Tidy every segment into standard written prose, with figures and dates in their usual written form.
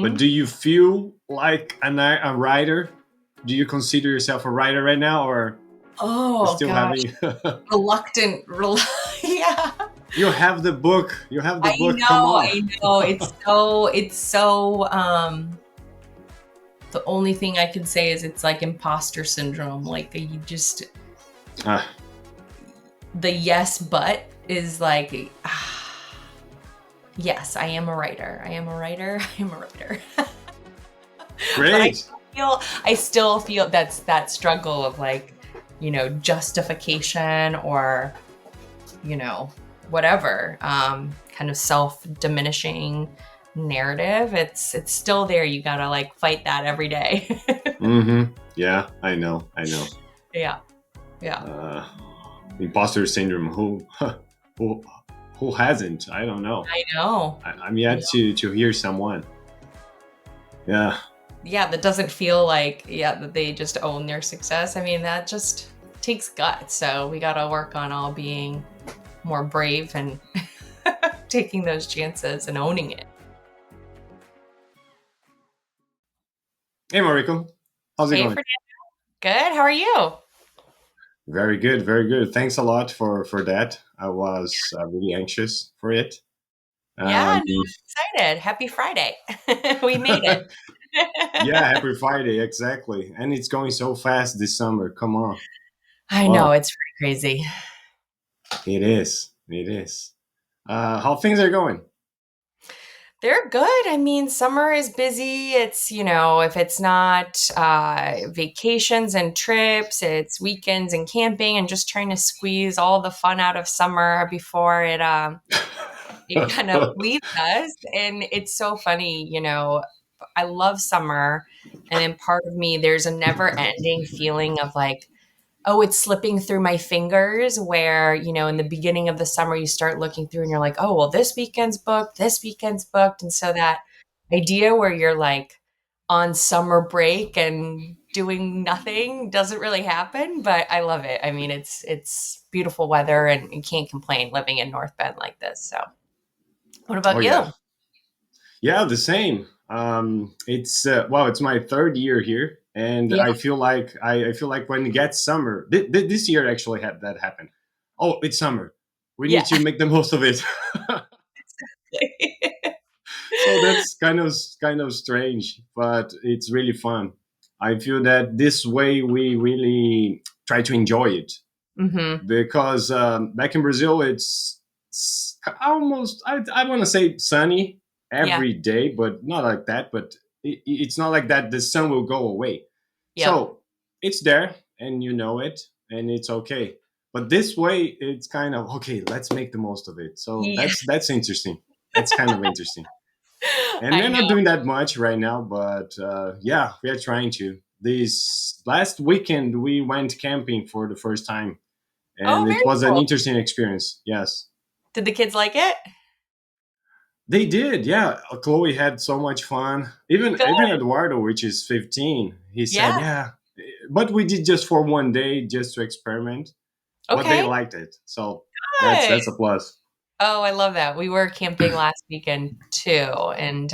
But do you feel like a writer? Do you consider yourself a writer right now, or Oh still gosh, having? reluctant. Yeah, You have the book. You have the I book. Come know, on. I know. It's so. The only thing I can say is it's like imposter syndrome. Like you just Ah, the yes, but is like, yes, I am a writer. I am a writer. I am a writer. But great. I still feel that's that struggle of like, justification or, you know, whatever, kind of self-diminishing narrative. It's still there. You gotta like fight that every day. Mm-hmm. Yeah, I know. I know. Yeah, yeah. Uh, Imposter syndrome. Who, who hasn't? I don't know. I know. I'm yet to hear someone. Yeah. Yeah, that doesn't feel like, that they just own their success. I mean, that just takes guts. So we got to work on all being more brave and taking those chances and owning it. Hey, Mariko. How's it Hey, going? Fernando. Good. How are you? Very good. Very good. Thanks a lot for that. I was really anxious for it. Yeah, no, Um, I'm excited. Happy Friday. We made it. yeah, happy Friday. Exactly. And it's going so fast this summer. Come on. I know, Wow. it's pretty crazy. It is. It is. How things are going? They're good. I mean, summer is busy. It's, if it's not vacations and trips, it's weekends and camping and just trying to squeeze all the fun out of summer before it kind of leaves us. And it's so funny, I love summer. And then part of me, there's a never ending feeling of like, oh, it's slipping through my fingers where, in the beginning of the summer, you start looking through and you're like, oh, well, this weekend's booked, this weekend's booked. And so that idea where you're like on summer break and doing nothing doesn't really happen, but I love it. I mean, it's beautiful weather and you can't complain living in North Bend like this. So what Oh about yeah. you? Yeah, the same. It's well, it's my third year here, and Yeah. I feel like when it gets summer, this year actually had that happen. Oh, it's summer. We need Yeah. to make the most of it. So that's kind of strange, but it's really fun. I feel that this way we really try to enjoy it Hmm. because back in Brazil it's almost I want to say sunny Yeah. every day, but not like that. But it's not like that. The sun will go away, Yep. so it's there and you know it, and it's okay. But this way, it's kind of okay. Let's make the most of it. So Yeah. that's interesting. That's kind of interesting. And I we're not know. doing that much right now, but yeah, we are trying to. This last weekend, we went camping for the first time, Oh, and it very was an cool. interesting experience. Yes, Did the kids like it? they did. Yeah, Chloe had so much fun. Even Good. Eduardo, which is 15, he said, Yeah. "Yeah," but we did just for one day, just to experiment. But they Okay. liked it, so Good. that's a plus. Oh, I love that. We were camping last weekend too. And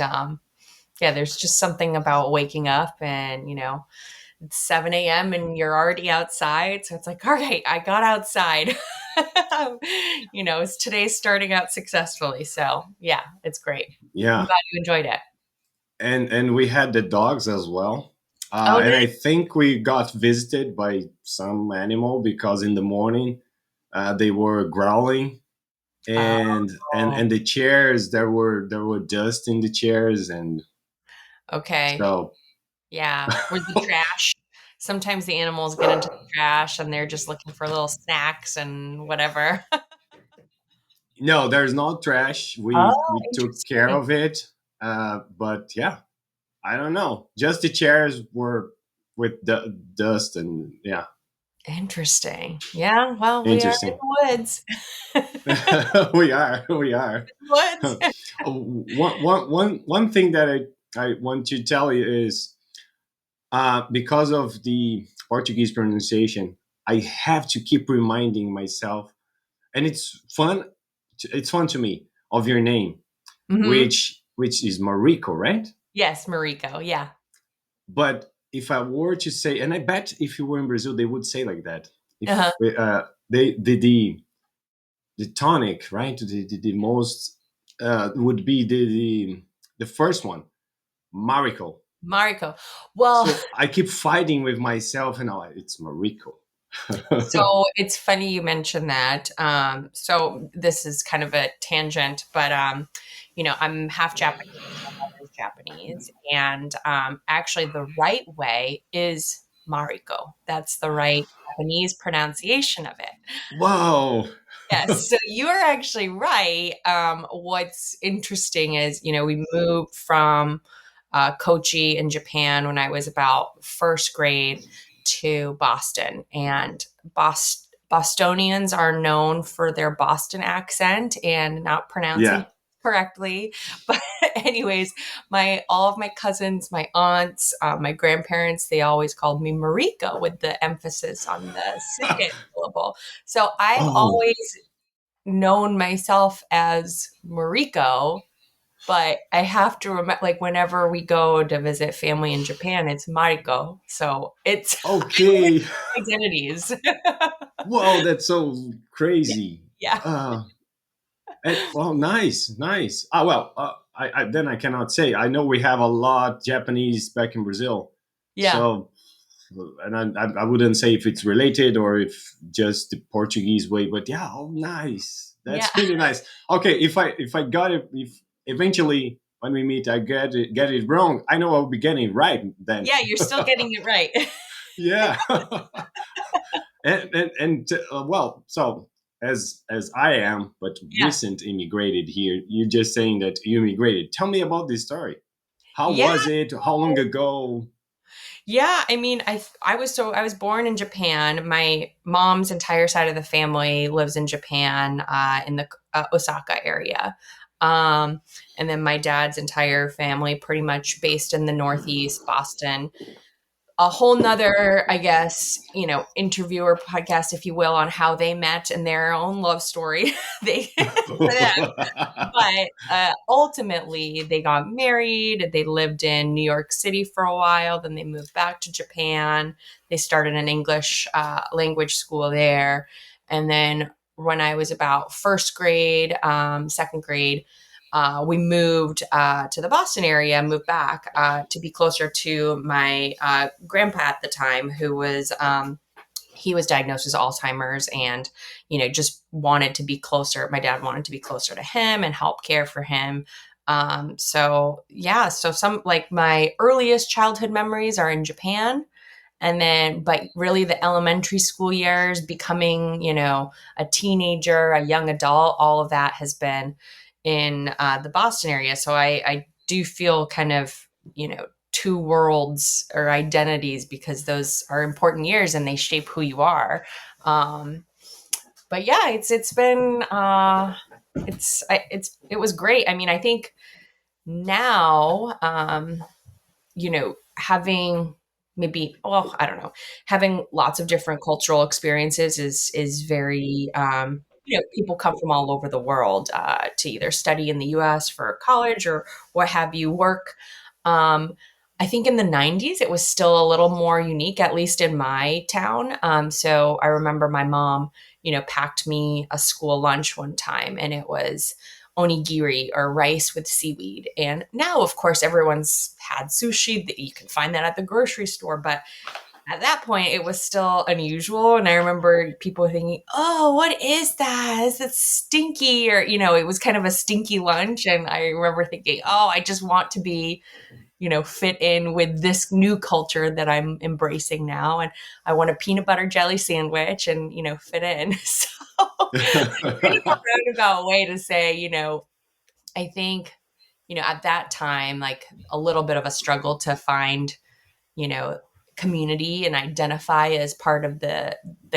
yeah, there's just something about waking up and, it's 7 a.m. and you're already outside. So it's like, all right, I got outside. It's today's starting out successfully. So yeah, it's great. I'm Yeah, glad you enjoyed it. and we had the dogs as well. Oh, And I think we got visited by some animal because in the morning they were growling, oh, and the chairs there were dust in the chairs, and okay. so Yeah. Where's the trash? Sometimes the animals get into the trash and they're just looking for little snacks and whatever. no, there's no trash. Oh, We took care interesting. of it, but yeah, I don't know. Just the chairs were with the dust, and yeah, Interesting. Yeah, well, we are in interesting. the woods. We are. Woods. One thing that I want to tell you is because of the Portuguese pronunciation, I have to keep reminding myself, and it's fun. It's fun to me of your name, Mhm. which is Mariko, right? Yes, Mariko. Yeah. But if I were to say, and I bet if you were in Brazil, they would say like that. Uh-huh. If they the tonic, right? The most would be the first one, Mariko. Mariko. Well, So I keep fighting with myself, and it's Mariko. so it's funny you mentioned that. So this is kind of a tangent, but I'm half Japanese. My mother's Japanese, and actually, the right way is Mariko. That's the right Japanese pronunciation of it. Wow. Yes, so you are actually right. What's interesting is, we moved from Kochi in Japan when I was about first grade to Boston, and Bostonians are known for their Boston accent and not pronouncing Yeah. correctly. But anyways, my all of my cousins, my aunts, my grandparents, they always called me Mariko with the emphasis on the second syllable. So I've Oh, always known myself as Mariko, but I have to remember, like, whenever we go to visit family in Japan, it's Mariko. So it's okay. identities. Wow, that's so crazy. Yeah. Well, nice, nice. Ah, well, then I cannot say. I know we have a lot Japanese back in Brazil, Yeah. so and I wouldn't say if it's related or if just the Portuguese way, but yeah, oh, nice. Yeah. That's really nice. Okay, if I got it, if eventually when we meet I get it wrong, I know I'll be getting it right then. Yeah. You're still getting it right. Yeah. And well, so as I am, but Yeah. recent immigrated here. You're just saying that you immigrated. Tell me about this story. How Yeah. was it? How long ago? Yeah, I mean, I was born in Japan. My mom's entire side of the family lives in Japan, in the Osaka area, um, and then my dad's entire family pretty much based in the Northeast, Boston. A whole nother, I guess, interviewer podcast, if you will, on how they met and their own love story. They for them, but ultimately, they got married. They lived in New York City for a while. Then they moved back to Japan. They started an English language school there. And then when I was about first grade, second grade, we moved to the Boston area, moved back to be closer to my grandpa at the time, who was he was diagnosed with Alzheimer's, and just wanted to be closer. My dad wanted to be closer to him and help care for him. So yeah, so some, like, my earliest childhood memories are in Japan, and then but really the elementary school years, becoming a teenager, a young adult, all of that has been in the Boston area. So I do feel kind of, two worlds or identities, because those are important years and they shape who you are. But yeah, it's been it was great. I mean, I think now, having, maybe, well, I don't know, having lots of different cultural experiences is very, people come from all over the world to either study in the US for college or what have you, work. um, I think in the 90s it was still a little more unique, at least in my town. So I remember my mom, packed me a school lunch one time, and it was onigiri, or rice with seaweed. And now, of course, everyone's had sushi. That you can find that at the grocery store, but at that point, it was still unusual. And I remember people thinking, "Oh, what is that? Is it stinky?" Or it was kind of a stinky lunch. And I remember thinking, "Oh, I just want to be." Fit in with this new culture that I'm embracing now. And I want a peanut butter jelly sandwich and, fit in. So, kind of a roundabout way to say, I think, at that time, like, a little bit of a struggle to find, you know, community and identify as part of the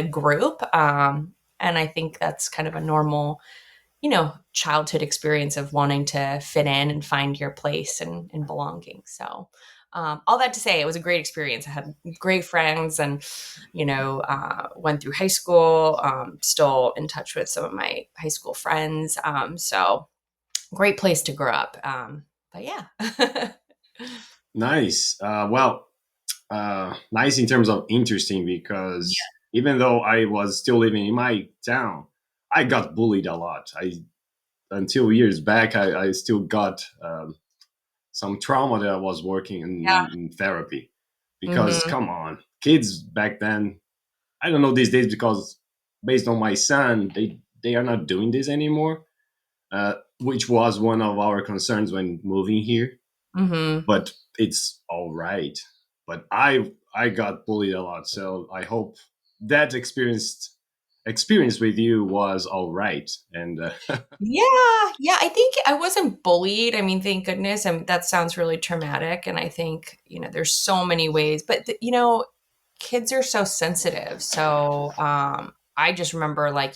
group. And I think that's kind of a normal, childhood experience of wanting to fit in and find your place and belonging. So, all that to say, it was a great experience. I had great friends, and went through high school. Still in touch with some of my high school friends. So great place to grow up. But yeah. Nice. Nice in terms of interesting because even though I was still living in my town, I got bullied a lot. I Until years back, I still got some trauma that I was working Yeah. in therapy. Because Mhm. come on, kids back then, I don't know these days because based on my son, they are not doing this anymore, which was one of our concerns when moving here. Mhm. But it's all right. But I got bullied a lot, so I hope that experience with you was all right. And Yeah, yeah, I think I wasn't bullied. I mean, thank goodness. And that sounds really traumatic. And I think, there's so many ways, but kids are so sensitive. So, I just remember like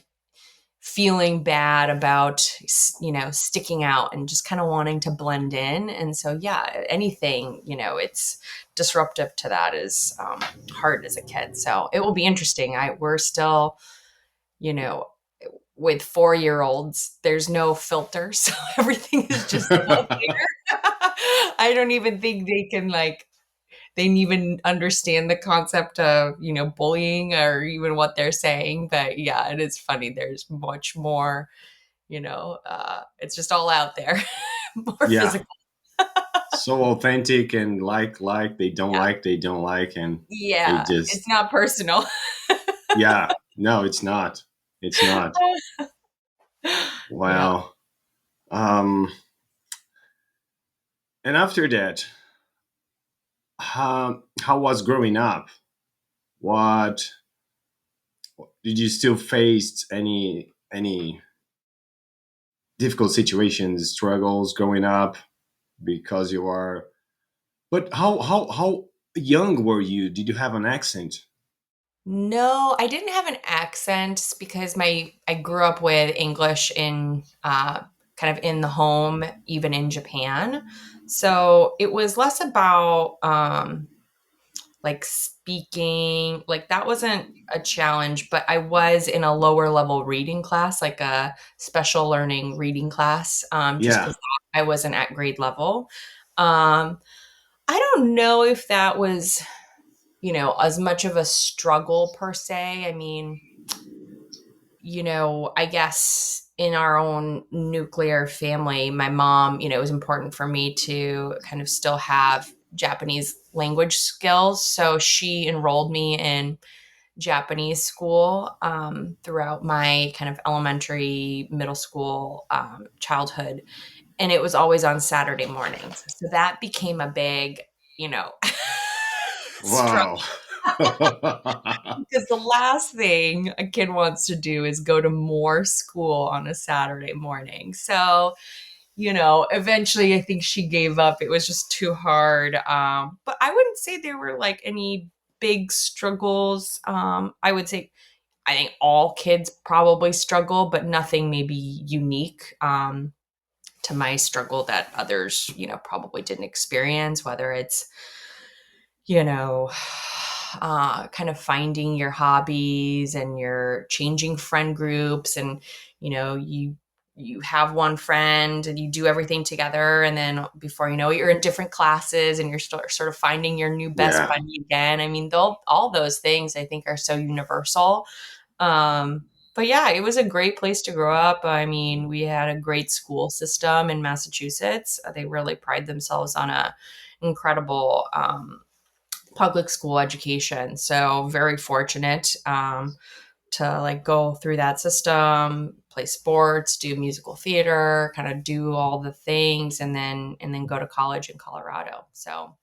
feeling bad about, sticking out and just kind of wanting to blend in. And so, yeah, anything, it's disruptive to that is hard as a kid. So it will be interesting. We're still, you know, with 4-year olds, there's no filter. So everything is just out there. I don't even think they can they even understand the concept of, bullying or even what they're saying. But yeah, it is funny. There's much more, it's just all out there, more yeah, physical. so authentic and they don't Yeah. like, they don't like, and they Yeah. It's just not personal. yeah. No, it's not. It's not. Yeah. Wow. Um, and after that, how was growing up? What did you still face any difficult situations, struggles growing up because you are? But how young were you? Did you have an accent? No, I didn't have an accent because I grew up with English in kind of in the home, even in Japan. So it was less about like speaking, like that wasn't a challenge, but I was in a lower level reading class, like a special learning reading class, just Yeah. because I wasn't at grade level. Um, I don't know if that was, as much of a struggle per se. I mean, I guess in our own nuclear family, my mom, it was important for me to kind of still have Japanese language skills. So she enrolled me in Japanese school throughout my kind of elementary, middle school, childhood. And it was always on Saturday mornings. So that became a big, you know, struggle. Wow. Because the last thing a kid wants to do is go to more school on a Saturday morning. So, eventually I think she gave up. It was just too hard. But I wouldn't say there were like any big struggles. I would say I think all kids probably struggle, but nothing maybe unique to my struggle that others, probably didn't experience, whether it's you know, kind of finding your hobbies and you're changing friend groups and you have one friend and you do everything together and then before you know it you're in different classes and you're sort of finding your new best Yeah. buddy again. I mean, all those things I think are so universal. But yeah, it was a great place to grow up. I mean, we had a great school system in Massachusetts. They really pride themselves on a incredible public school education. So very fortunate to like go through that system, play sports, do musical theater, kind of do all the things, and then go to college in Colorado. So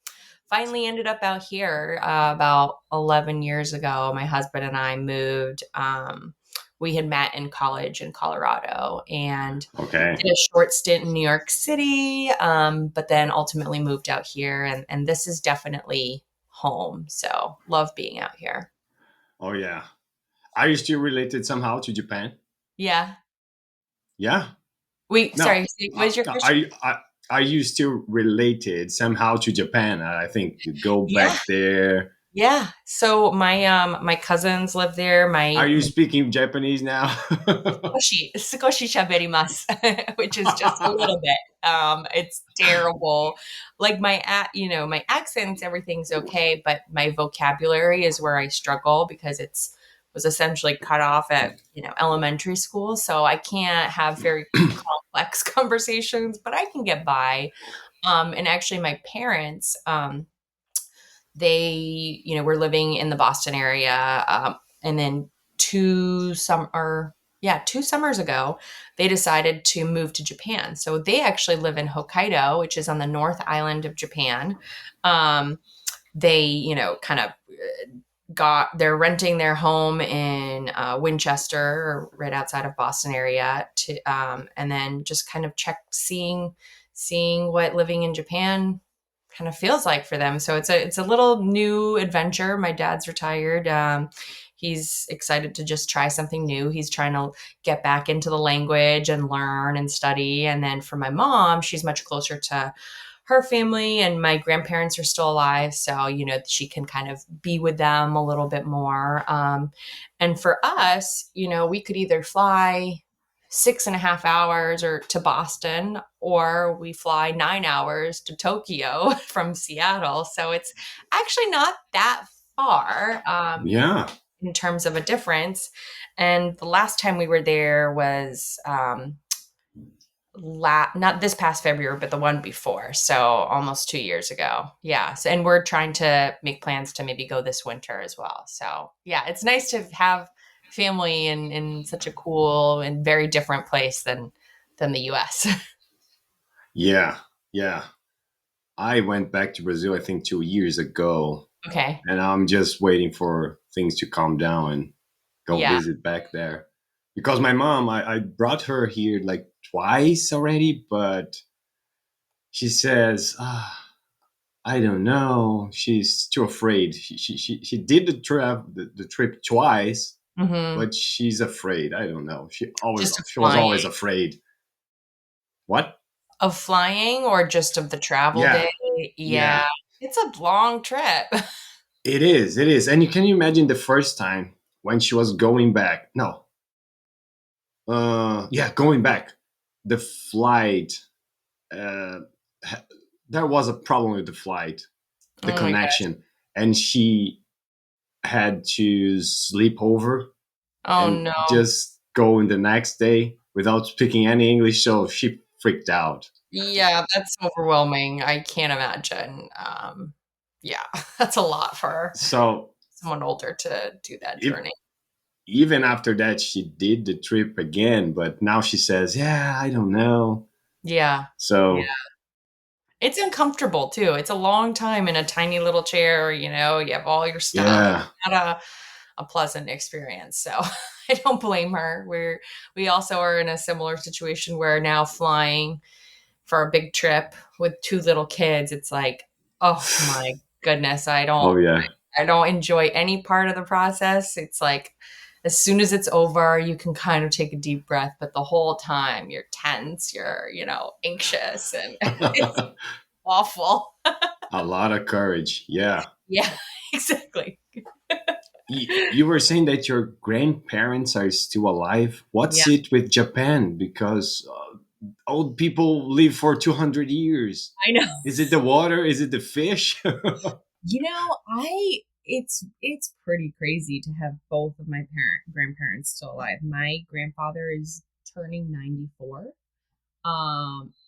finally ended up out here about 11 years ago. My husband and I moved. We had met in college in Colorado and Okay. did a short stint in New York City, but then ultimately moved out here. And this is definitely home. So love being out here. Oh yeah. Are you still related somehow to Japan? Yeah. Yeah. Wait, No. sorry. What was your question? Are you still related somehow to Japan? I think you go Yeah. back there. Yeah. So my cousins live there. Are you speaking Japanese now? Sukoshi shaberimasu, which is just a little bit. It's terrible. Like my accents, everything's okay, but my vocabulary is where I struggle because it's was essentially cut off at, elementary school. So I can't have very complex conversations, but I can get by. And actually my parents, they, were living in the Boston area. And then two summers ago, they decided to move to Japan. So they actually live in Hokkaido, which is on the North Island of Japan. They, kind of they're renting their home in Winchester, right outside of Boston area, and then just kind of seeing what living in Japan kind of feels like for them. So it's a little new adventure. My dad's retired. He's excited to just try something new. He's trying to get back into the language and learn and study. And then for my mom, she's much closer to her family, and my grandparents are still alive, so she can kind of be with them a little bit more. And for us, we could either fly 6.5 hours or to Boston, or we fly 9 hours to Tokyo from Seattle. So it's actually not that far, Yeah. in terms of a difference. And the last time we were there was not this past February, but the one before. So almost 2 years ago. Yeah. So, and we're trying to make plans to maybe go this winter as well. So yeah, it's nice to have family in such a cool and very different place than the US. Yeah. Yeah. I went back to Brazil, I think 2 years ago, Okay. and I'm just waiting for things to calm down and go Yeah. visit back there. Because my mom, I brought her here like twice already, but she says, I don't know. She's too afraid. She did the trip twice, Hmm. but she's afraid. I don't know. Just of She was flying. always afraid. What? Of flying or just of the travel day? Yeah, Yeah. yeah. It's a long trip. It is. It is. And you can you imagine the first time when she was going back? No. Yeah, going back. The flight. Uh, there was a problem with the flight, the Oh my gosh. connection, and she had to sleep over Oh and no. just go in the next day without speaking any English. So she freaked out. Yeah, that's overwhelming. I can't imagine. Yeah, that's a lot for So someone older to do that if, journey. even after that, she did the trip again, but now she says, "Yeah, I don't know." Yeah. Yeah. So It's uncomfortable too. It's a long time in a tiny little chair, you have all your stuff. yeah. Not a pleasant experience. So I don't blame her. We also are in a similar situation where now flying for a big trip with two little kids, it's like, oh my goodness, Oh yeah. I don't enjoy any part of the process. It's like as soon as it's over, you can kind of take a deep breath, but the whole time you're tense, you're, anxious, and it's A awful. lot of courage. Yeah. Yeah, exactly. You were saying that your grandparents are still alive. Yeah, What's it with Japan? Because old people live for 200 years. I know. Is it the water? Is it the fish? I it's pretty crazy to have both of my parent grandparents still alive. My grandfather is turning 94.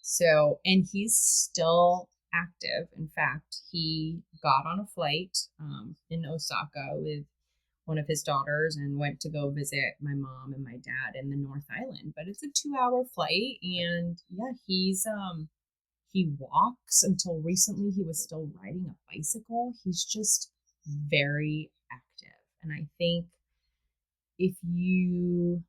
So, and he's still active. In fact, he got on a flight in Osaka with one of his daughters and went to go visit my mom and my dad in the North Island. But it's a 2 hour flight, and yeah, he walks. Until recently he was still riding a bicycle. He's just very active. And I think if you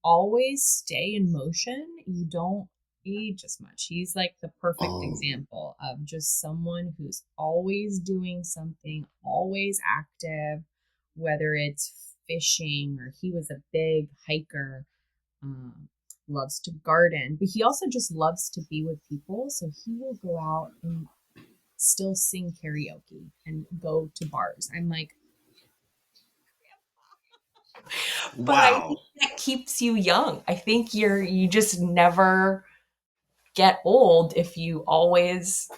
always stay in motion, you don't age as much. He's like the perfect Oh, example of just someone who's always doing something, always active, whether it's fishing or he was a big hiker, um, loves to garden, but he also just loves to be with people. So he will go out and still sing karaoke and go to bars. I'm like, but I think Wow. that keeps you young. I think you just never get old if you always,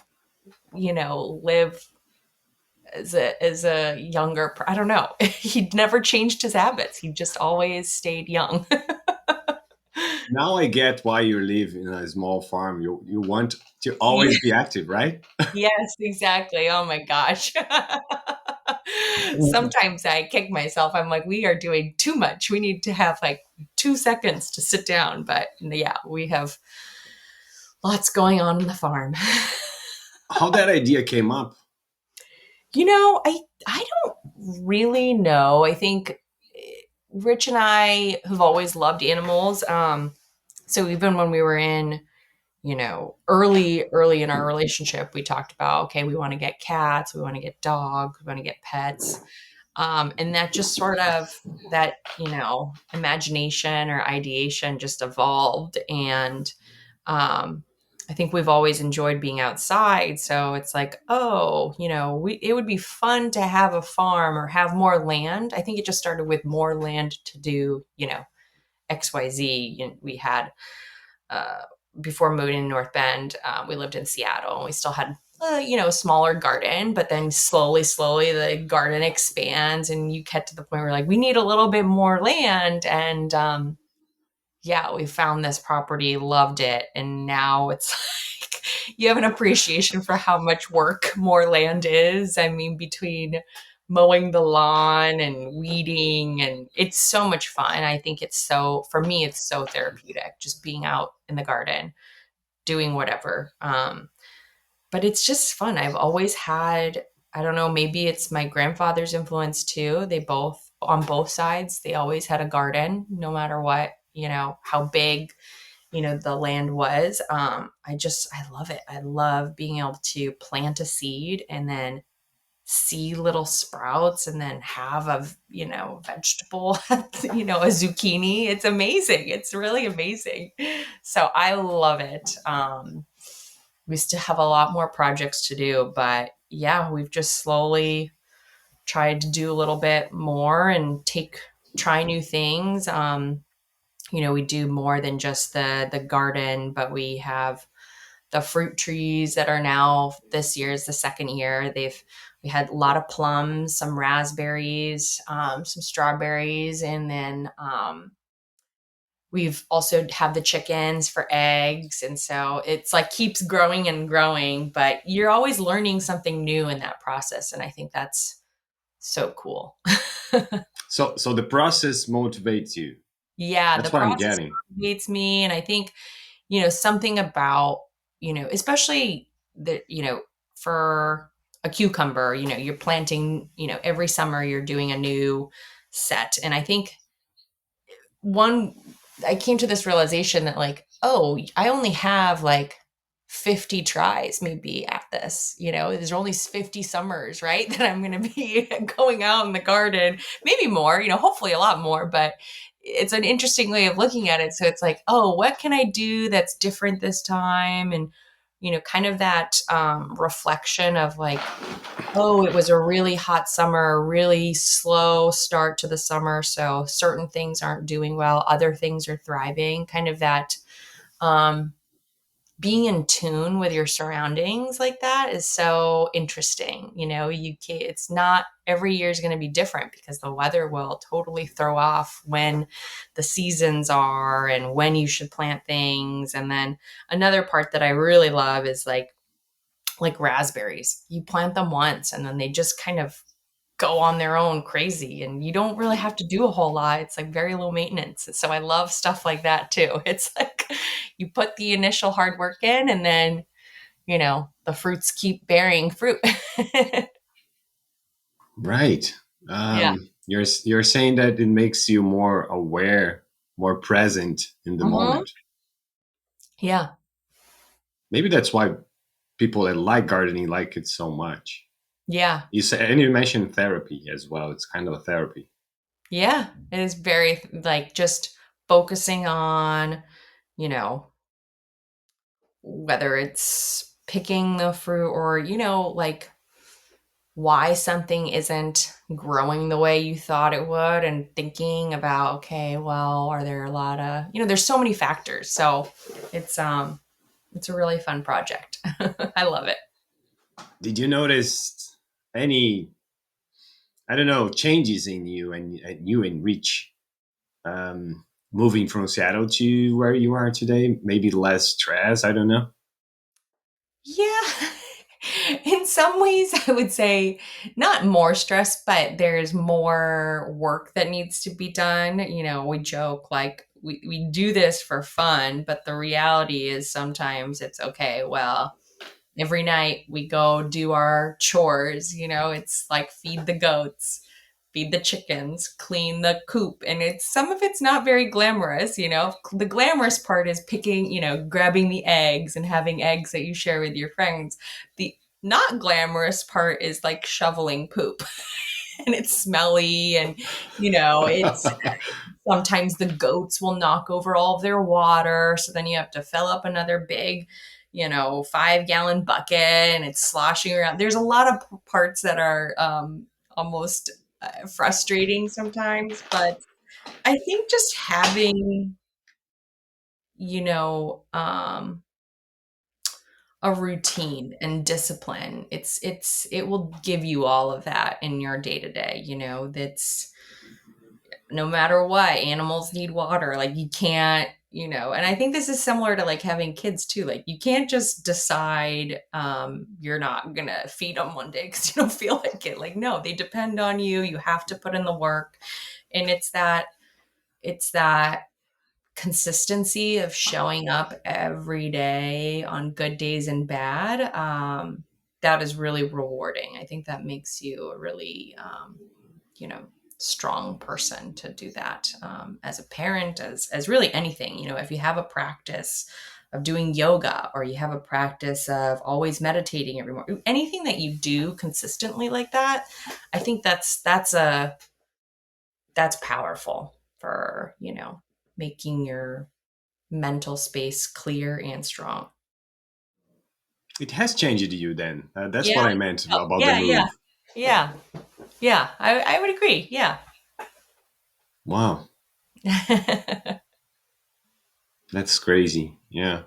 live as a younger I don't know. He never changed his habits. He just always stayed young. Now I get why you live in a small farm. You want to Yeah. always be active, right? Yes, exactly. Oh my gosh. Sometimes I kick myself. I'm like, we are doing too much. We need to have like 2 seconds to sit down. But yeah, we have lots going on in the farm. How that idea came up? I don't really know. I think Rich and I have always loved animals. So even when we were in, early in our relationship, we talked about, okay, we want to get cats, we want to get dogs, we want to get pets. And that just sort of that, imagination or ideation just evolved. And I think we've always enjoyed being outside. So it's like, oh, it would be fun to have a farm or have more land. I think it just started with more land to do, XYZ. We had, uh, before moving to North Bend, we lived in Seattle and we still had, a smaller garden, but then slowly the garden expands and you get to the point where like, we need a little bit more land. And, yeah, we found this property, loved it, and now it's like you have an appreciation for how much work more land is. I mean, between mowing the lawn and weeding, and it's so much fun. I think for me, it's so therapeutic just being out in the garden, doing whatever. But it's just fun. I've always had, I don't know, maybe it's my grandfather's influence too. They both, on both sides, they always had a garden, no matter what, how big, the land was. I love it. I love being able to plant a seed and then see little sprouts and then have vegetable, a zucchini. It's amazing. It's really amazing. So I love it. We still have a lot more projects to do, but yeah, we've just slowly tried to do a little bit more and try new things. We do more than just the garden, but we have the fruit trees that are now, this year is the second year. We had a lot of plums, some raspberries, some strawberries, and then we've also have the chickens for eggs. And so it's like keeps growing and growing, but you're always learning something new in that process. And I think that's so cool. So the process motivates you. Yeah, the That's what I'm process getting. motivates me. And I think, something about, especially for a cucumber, you're planting, every summer you're doing a new set. And I think one I came to this realization that like, oh, I only have like 50 tries maybe at this. There's only 50 summers, right? That I'm going to be going out in the garden, maybe more, hopefully a lot more, but it's an interesting way of looking at it. So it's like, oh, what can I do that's different this time? And, kind of that reflection of like, oh, it was a really hot summer, a really slow start to the summer. So certain things aren't doing well, other things are thriving. Kind of that um, being in tune with your surroundings like that is so interesting. It's not every year is going to be different because the weather will totally throw off when the seasons are and when you should plant things. And then another part that I really love is like raspberries. You plant them once and then they just kind of go on their own crazy and you don't really have to do a whole lot. It's like very low maintenance. So I love stuff like that too. It's like you put the initial hard work in and then, the fruits keep bearing fruit. Right. Yeah. You're saying that it makes you more aware, more present in the Hmm. moment. Yeah. Maybe that's why people that like gardening like it so much. Yeah. You say, and you mentioned therapy as well. It's kind of a therapy. Yeah. It is very like just focusing on, you know, whether it's picking the fruit, or like why something isn't growing the way you thought it would, and thinking about, okay, well, are there a lot of, there's so many factors. So it's a really fun project. I love it. Did you notice any, I don't know, changes in you and you and Rich, moving from Seattle to where you are today? Maybe less stress. I don't know. Yeah. In some ways, I would say not more stress, but there's more work that needs to be done. We joke like we do this for fun, but the reality is sometimes it's okay. Well, every night we go do our chores, it's like feed the goats, feed the chickens, clean the coop. And it's some of it's not very glamorous. The glamorous part is picking, grabbing the eggs and having eggs that you share with your friends. The not glamorous part is like shoveling poop and it's smelly, and it's sometimes the goats will knock over all of their water. So then you have to fill up another big, 5-gallon bucket, and it's sloshing around. There's a lot of parts that are almost frustrating sometimes. But I think just having, you know, um, a routine and discipline, it will give you all of that in your day to day. That's no matter what, animals need water. Like you can't, and I think this is similar to like having kids too. Like you can't just decide you're not gonna feed them one day because you don't feel like it. Like no, they depend on you. You have to put in the work, and it's that consistency of showing up every day on good days and bad. That is really rewarding. I think that makes you a really you know strong person to do that, as a parent, as really anything. If you have a practice of doing yoga, or you have a practice of always meditating every morning, anything that you do consistently like that, I think that's powerful for making your mental space clear and strong. It has changed you then. That's Yeah. what I meant Oh, about the yeah, yeah, move. yeah, yeah. I would agree. Yeah. Wow, that's crazy. Yeah.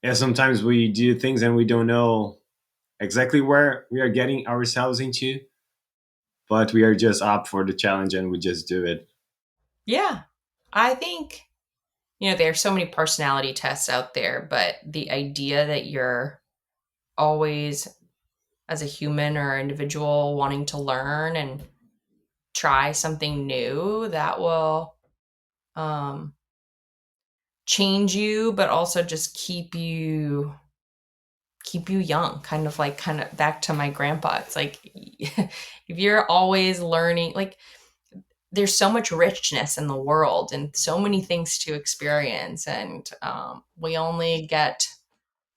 Yeah, sometimes we do things and we don't know exactly where we are getting ourselves into, but we are just up for the challenge and we just do it. Yeah. I think, there's so many personality tests out there, but the idea that you're always, as a human or individual, wanting to learn and try something new that will um, change you, but also just keep you young, kind of back to my grandpa. It's like if you're always learning, like there's so much richness in the world and so many things to experience, and we only get,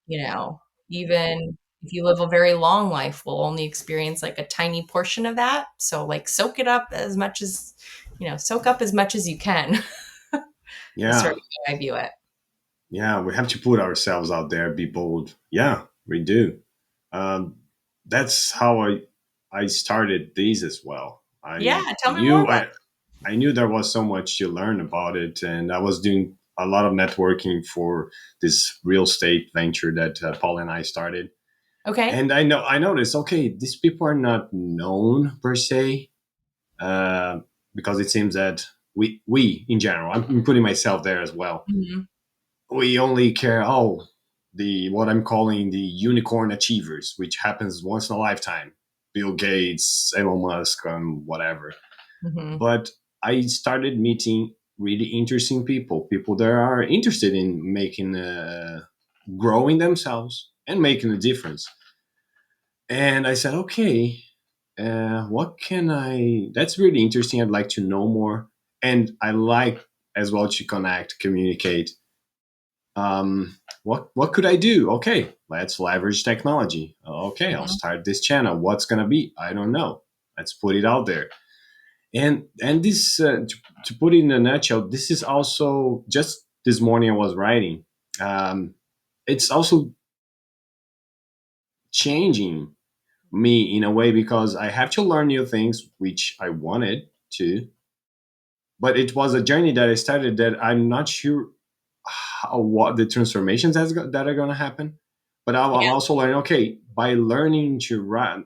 you know even if you live a very long life, we'll only experience like a tiny portion of that. So like soak up as much as you can. Is sort Yeah. of how I view it. Yeah, we have to put ourselves out there, be bold. Yeah, we do. Um, that's how I started these as well. Yeah, I tell me more knew about. I knew there was so much to learn about it, and I was doing a lot of networking for this real estate venture that Paul and I started. Okay. And I noticed, okay, these people are not known per se, uh, because it seems that we in general, I'm putting myself there as well, Mhm. we only care, oh, the what I'm calling the unicorn achievers, which happens once in a lifetime, Bill Gates, Elon Musk, whatever. Mhm. But I started meeting really interesting people that are interested in making growing themselves and making a difference. And I said, okay, what can I, that's really interesting, I'd like to know more. And I like as well to connect, communicate. What could I do? Okay, let's leverage technology. Okay, I'll Mhm. start this channel. What's gonna be? I don't know. Let's put it out there. And this, to put it in a nutshell, this is also just this morning I was writing. Um, it's also changing me in a way because I have to learn new things, which I wanted to. But it was a journey that I started that I'm not sure what the transformations that are going to happen. But I'm Yeah. also learning, okay, by learning to run,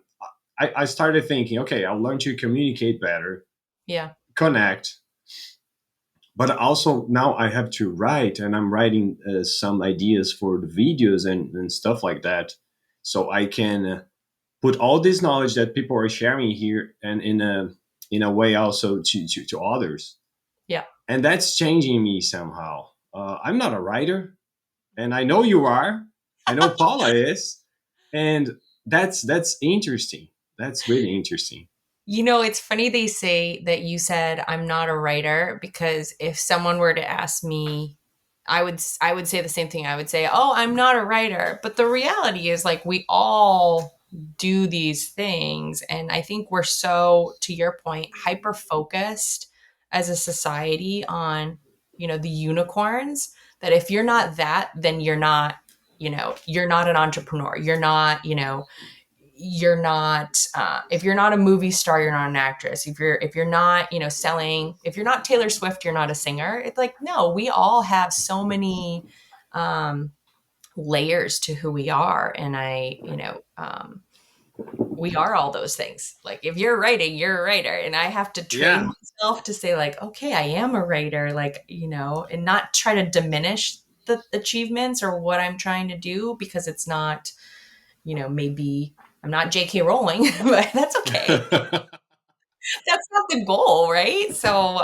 I started thinking, okay, I'll learn to communicate better, Yeah. connect, but also now I have to write, and I'm writing some ideas for the videos and stuff like that. So I can put all this knowledge that people are sharing here and in a way also to others. Yeah. And that's changing me somehow. I'm not a writer, and I know you are. I know Paula is, and that's interesting. That's really interesting. You know, it's funny they say that you said I'm not a writer because if someone were to ask me, I would say the same thing. I would say, "Oh, I'm not a writer." But the reality is like we all do these things and I think we're so to your point hyper focused as a society on, the unicorns that if you're not that, then you're not, you're not an entrepreneur. You're not if you're not a movie star, you're not an actress. If you're not, selling, if you're not Taylor Swift, you're not a singer. It's like, no, we all have so many um layers to who we are. And we are all those things. Like if you're writing, you're a writer. And I have to train Yeah, myself to say like, okay, I am a writer, like, and not try to diminish the achievements or what I'm trying to do because it's not, maybe I'm not J.K. Rowling, but that's okay. That's not the goal, right? So,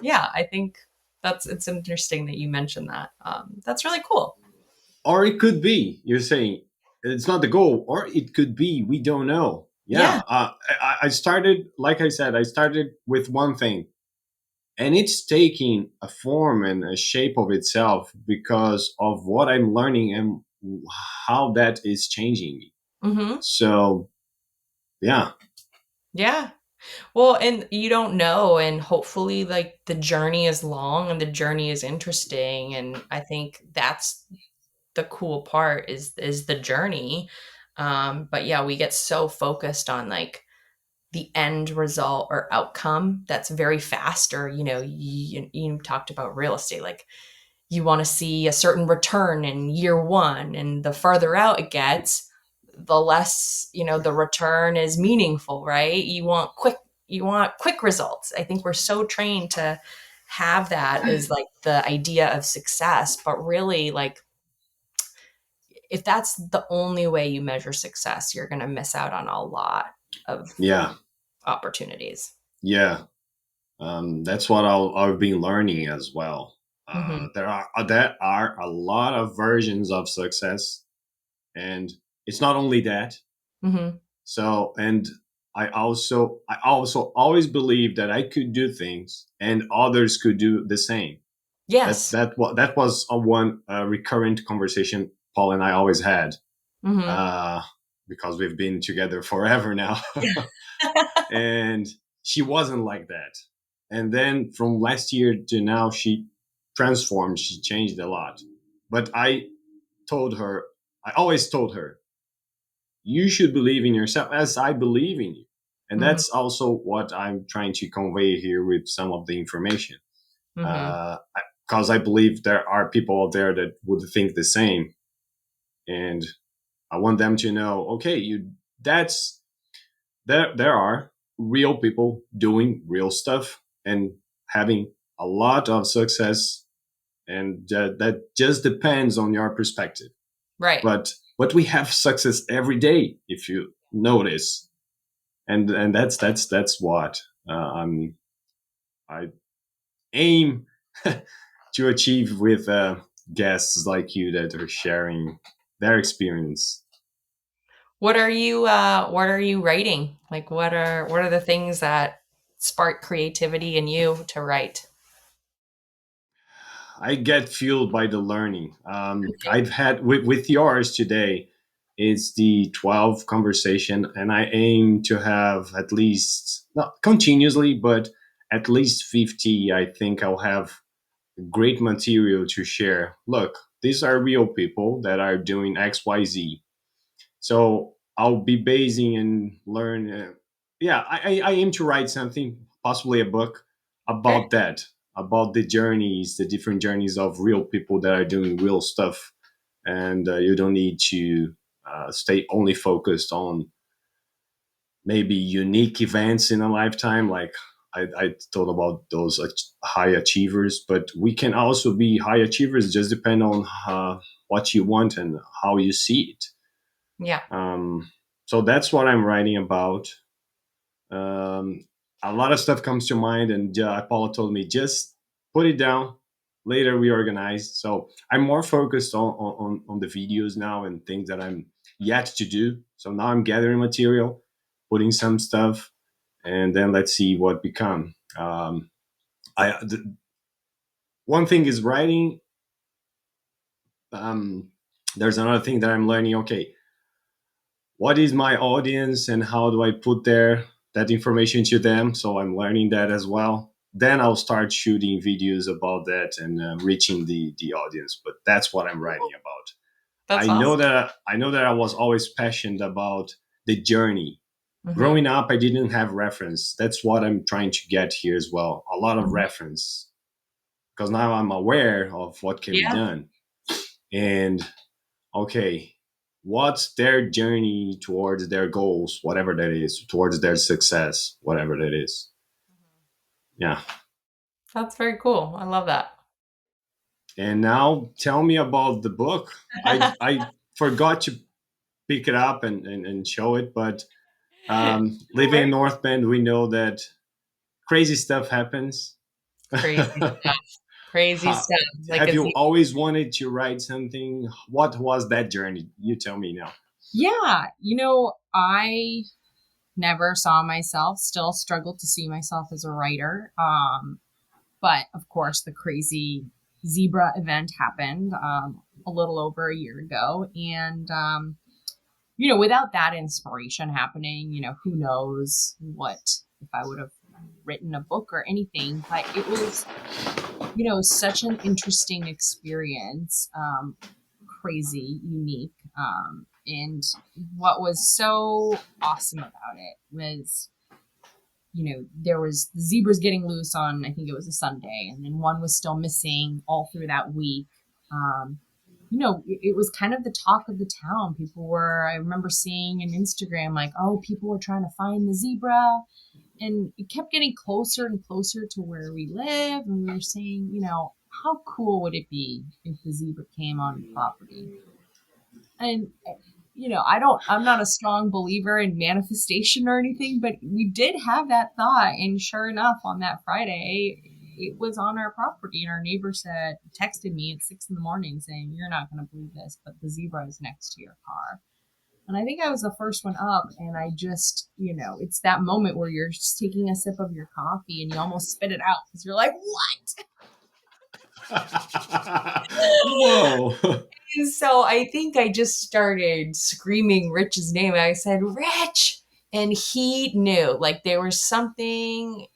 yeah, I think it's interesting that you mentioned that. That's really cool. or it could be. You're saying it's not the goal, or it could be. We don't know. Yeah. Yeah, I started, like I said, I started with one thing, and it's taking a form and a shape of itself because of what I'm learning and how that is changing me. Hmm. So yeah, Yeah. Well, and you don't know, and hopefully, like the journey is long and the journey is interesting, and I think that's the cool part is the journey. But yeah, we get so focused on like the end result or outcome that's very fast or you talked about real estate like you want to see a certain return in year one and the farther out it gets the less the return is meaningful, right? You want quick results. I think we're so trained to have that as like the idea of success, but really like if that's the only way you measure success, you're going to miss out on a lot of yeah, opportunities. yeah. That's what I've been learning as well. Hmm. There are a lot of versions of success, and it's not only that. Hmm. So, and I also always believe that I could do things, and others could do the same. Yes. That was a one recurrent conversation Paul and I always had, Hmm. uh, because we've been together forever now. And she wasn't like that. And then from last year to now, she transformed. She changed a lot. But told her, I always told her, you should believe in yourself as I believe in you. And Hmm. that's also what I'm trying to convey here with some of the information. Hmm. Because I believe there are people out there that would think the same. And I want them to know, okay, that's there are real people doing real stuff and having a lot of success, and that just depends on your perspective. Right. But we have success every day if you notice, and that's what I aim to achieve with guests like you that are sharing their experience. What are you writing? Like what are the things that spark creativity in you to write? I get fueled by the learning. Okay. I've had with yours today. It's the 12 conversation, and I aim to have at least not continuously, but at least 50. I think I'll have great material to share. Look, these are real people that are doing XYZ. So I'll be basing and learn. Yeah, I aim to write something, possibly a book Okay. about that, about the journeys, the different journeys of real people that are doing real stuff, and you don't need to stay only focused on maybe unique events in a lifetime. Like I thought about those high achievers, but we can also be high achievers. Just depend on what you want and how you see it. Yeah. So that's what I'm writing about. Um, a lot of stuff comes to mind, and Paula told me just put it down. Later we organize. So I'm more focused on the videos now and things that I'm yet to do. So now I'm gathering material, putting some stuff, and then let's see what become. One thing is writing. Um, there's another thing that I'm learning. Okay, what is my audience and how do I put that information to them? So I'm learning that as well. Then I'll start shooting videos about that and reaching the audience. But that's what I'm writing about. That's awesome. I know that I was always passionate about the journey. Hmm. Growing up, I didn't have reference. That's what I'm trying to get here as well. A lot of Hmm. reference because now I'm aware of what can be Yeah. done. And okay, what's their journey towards their goals, whatever that is, towards their success, whatever that is. Yeah. That's very cool. I love that. And now tell me about the book. I forgot to pick it up and show it, but No living in worries. North Bend, we know that crazy stuff happens. Crazy stuff. Crazy How, stuff. Like have a you Z. always wanted to write something? What was that journey? You tell me now. Yeah, I never saw myself, still struggle to see myself as a writer. But of course, the crazy zebra event happened a little over a year ago. And, without that inspiration happening, who knows what if I would have written a book or anything. But it was, such an interesting experience, crazy, unique. And what was so awesome about it was, there was the zebras getting loose on, I think it was a Sunday, and then one was still missing all through that week. Um, it was kind of the talk of the town. I remember seeing on Instagram, like, oh, people were trying to find the zebra. And it kept getting closer and closer to where we live. And we were saying, how cool would it be if the zebra came on the property? And I'm not a strong believer in manifestation or anything, but we did have that thought. And sure enough, on that Friday, it was on our property. And our neighbor texted me at 6 in the morning saying, "You're not going to believe this, but the zebra is next to your car." And I think I was the first one up. And I just, it's that moment where you're just taking a sip of your coffee and you almost spit it out because you're like, what? Whoa. And so I think I just started screaming Rich's name. I said, Rich. And he knew, like, there was something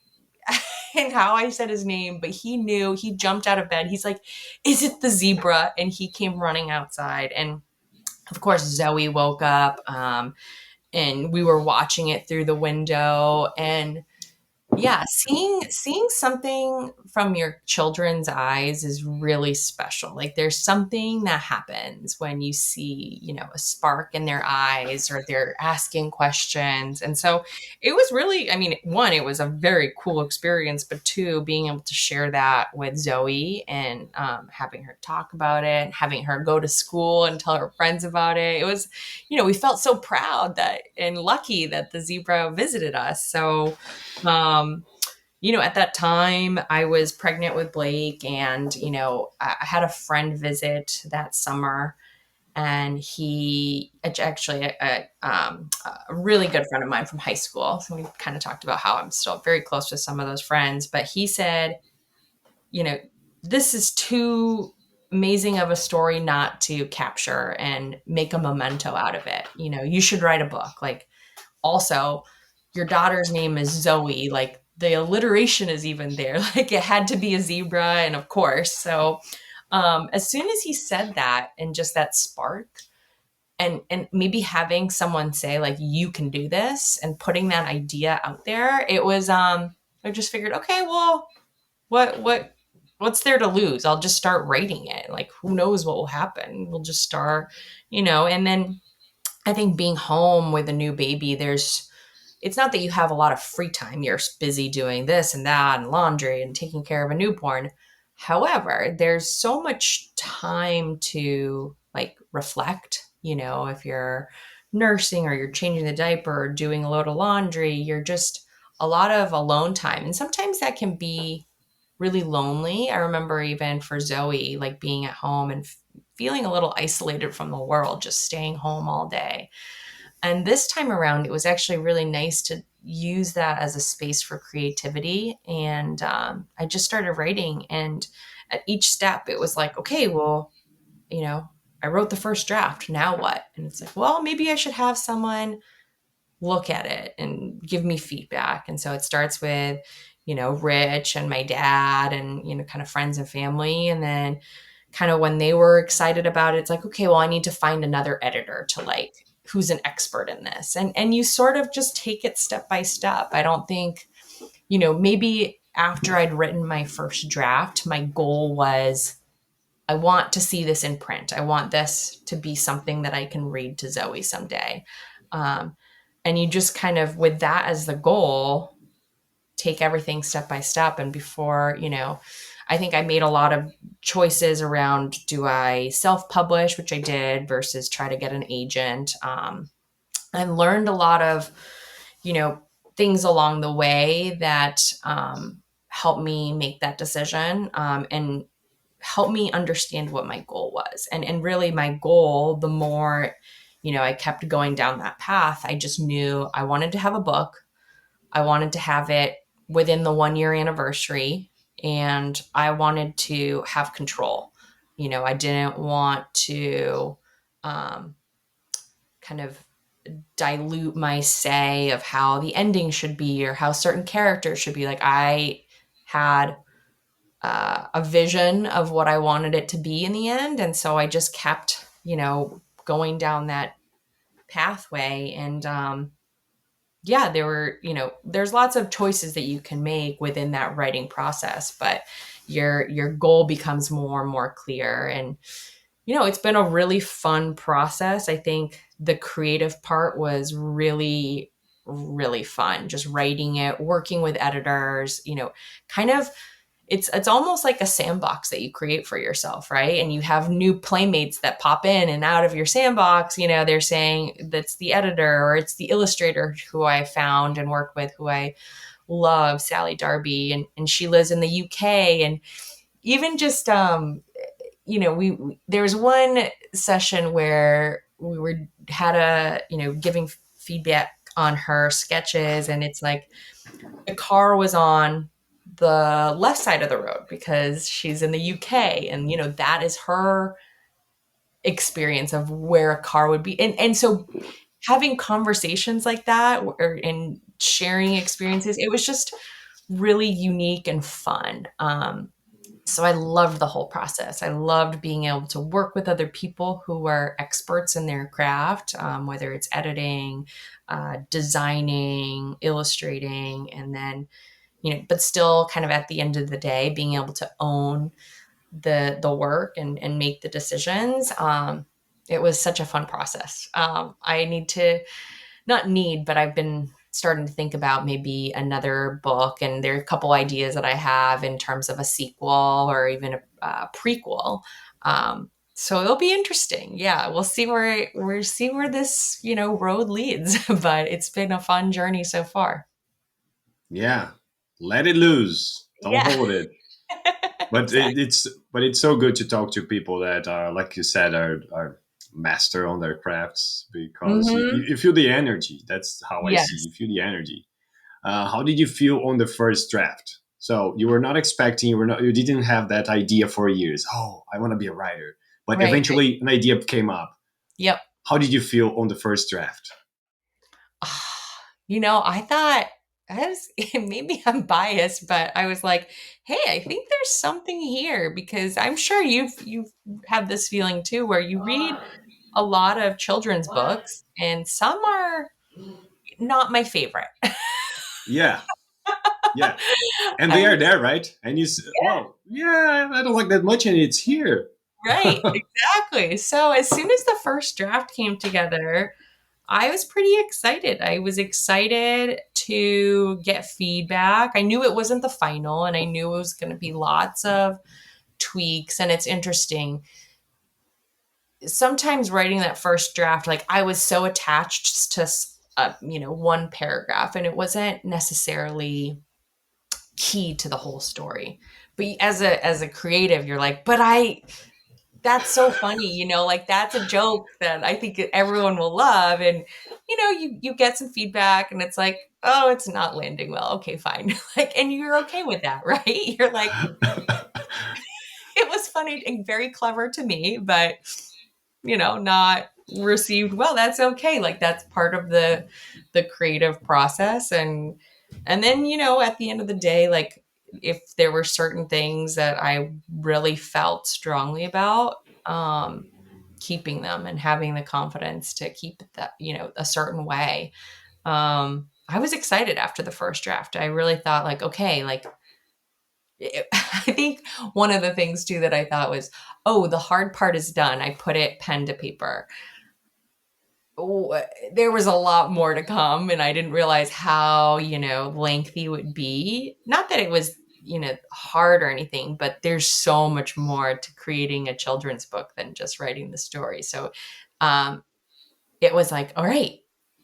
in how I said his name, but he knew. He jumped out of bed. He's like, Is it the zebra? And he came running outside. And of course, Zoe woke up, and we were watching it through the window. And yeah, seeing something from your children's eyes is really special. Like there's something that happens when you see, a spark in their eyes or they're asking questions. And so it was really, I mean, one, it was a very cool experience, but two, being able to share that with Zoe and having her talk about it, having her go to school and tell her friends about it. It was, we felt so proud that and lucky that the zebra visited us. So um, at that time I was pregnant with Blake, and, I had a friend visit that summer, and he actually a really good friend of mine from high school. So we kind of talked about how I'm still very close with some of those friends, but he said, you know, this is too amazing of a story not to capture and make a memento out of it. You should write a book. Like, also, your daughter's name is Zoe. Like the alliteration is even there. Like it had to be a zebra, and of course. So as soon as he said that and just that spark, and maybe having someone say like, you can do this, and putting that idea out there, it was I just figured, okay, well, what's there to lose? I'll just start writing it. Like, who knows what will happen? We'll just start, and then I think being home with a new baby, it's not that you have a lot of free time. You're busy doing this and that and laundry and taking care of a newborn. However, there's so much time to like reflect. If you're nursing or you're changing the diaper or doing a load of laundry, you're just a lot of alone time. And sometimes that can be really lonely. I remember even for Zoe, like being at home and feeling a little isolated from the world, just staying home all day. And this time around, it was actually really nice to use that as a space for creativity. And I just started writing. And at each step, it was like, okay, well, I wrote the first draft. Now what? And it's like, well, maybe I should have someone look at it and give me feedback. And so it starts with, Rich and my dad and, kind of friends and family. And then kind of when they were excited about it, it's like, okay, well, I need to find another editor to like, who's an expert in this. And you sort of just take it step by step. I don't think, maybe after I'd written my first draft, my goal was, I want to see this in print. I want this to be something that I can read to Zoe someday. Um, and you just kind of, with that as the goal, take everything step by step. And before, I think I made a lot of choices around, do I self-publish, which I did, versus try to get an agent. I learned a lot of, you know, things along the way that helped me make that decision, and help me understand what my goal was. And really my goal, the more, I kept going down that path, I just knew I wanted to have a book. I wanted to have it within the 1 year anniversary, and I wanted to have control. I didn't want to um, kind of dilute my say of how the ending should be or how certain characters should be. Like, I had a vision of what I wanted it to be in the end. And so I just kept, going down that pathway. And yeah, there's lots of choices that you can make within that writing process, but your goal becomes more and more clear. And it's been a really fun process. I think the creative part was really, really fun. Just writing it, working with editors, kind of, it's almost like a sandbox that you create for yourself, right? And you have new playmates that pop in and out of your sandbox. They're saying that's the editor or it's the illustrator who I found and work with, who I love, Sally Darby, and she lives in the UK. And even just we there was one session where we had a giving feedback on her sketches, and it's like the car was on the left side of the road because she's in the UK, and that is her experience of where a car would be. And so having conversations like that, and sharing experiences, it was just really unique and fun. So I loved the whole process. I loved being able to work with other people who are experts in their craft, whether it's editing, designing, illustrating, and then, but still kind of at the end of the day, being able to own the work and make the decisions. It was such a fun process. I need to, not need, but I've been starting to think about maybe another book, and there are a couple ideas that I have in terms of a sequel or even a prequel. So it'll be interesting. Yeah, we'll see where this road leads. But it's been a fun journey so far. Yeah, let it loose. Don't Yeah. hold it. But Exactly. it's so good to talk to people that are, like you said, are master on their crafts, because Hmm. you feel the energy. That's how I see. Yes. You feel the energy. How did you feel on the first draft? So you were not expecting, you didn't have that idea for years. Oh, I want to be a writer. But Right. Right. eventually an idea came up. Yep. How did you feel on the first draft? I thought, maybe I'm biased, but I was like, hey, I think there's something here, because I'm sure you've had this feeling too, where you read a lot of children's books, and some are not my favorite. Yeah, yeah, and they are And there, right? And well, yeah, I don't like that much, and it's here. right, exactly. So as soon as the first draft came together, I was pretty excited. I was excited to get feedback. I knew it wasn't the final, and I knew it was going to be lots of tweaks. And it's interesting. Sometimes writing that first draft, like I was so attached to, one paragraph, and it wasn't necessarily key to the whole story. But as a creative, you're like, but that's so funny, like that's a joke that I think everyone will love. And, you get some feedback and it's like, oh, it's not landing well. Okay, fine. Like, and you're okay with that, right? You're like, it was funny and very clever to me, but, not received well. That's okay. Like that's part of the creative process. And then, at the end of the day, like if there were certain things that I really felt strongly about, keeping them and having the confidence to keep that, a certain way. I was excited after the first draft. I really thought like, okay, like I think one of the things too that I thought was, oh, the hard part is done. I put it pen to paper. Oh, there was a lot more to come, and I didn't realize how, lengthy it would be. Not that it was, hard or anything, but there's so much more to creating a children's book than just writing the story. So, um, it was like, all right,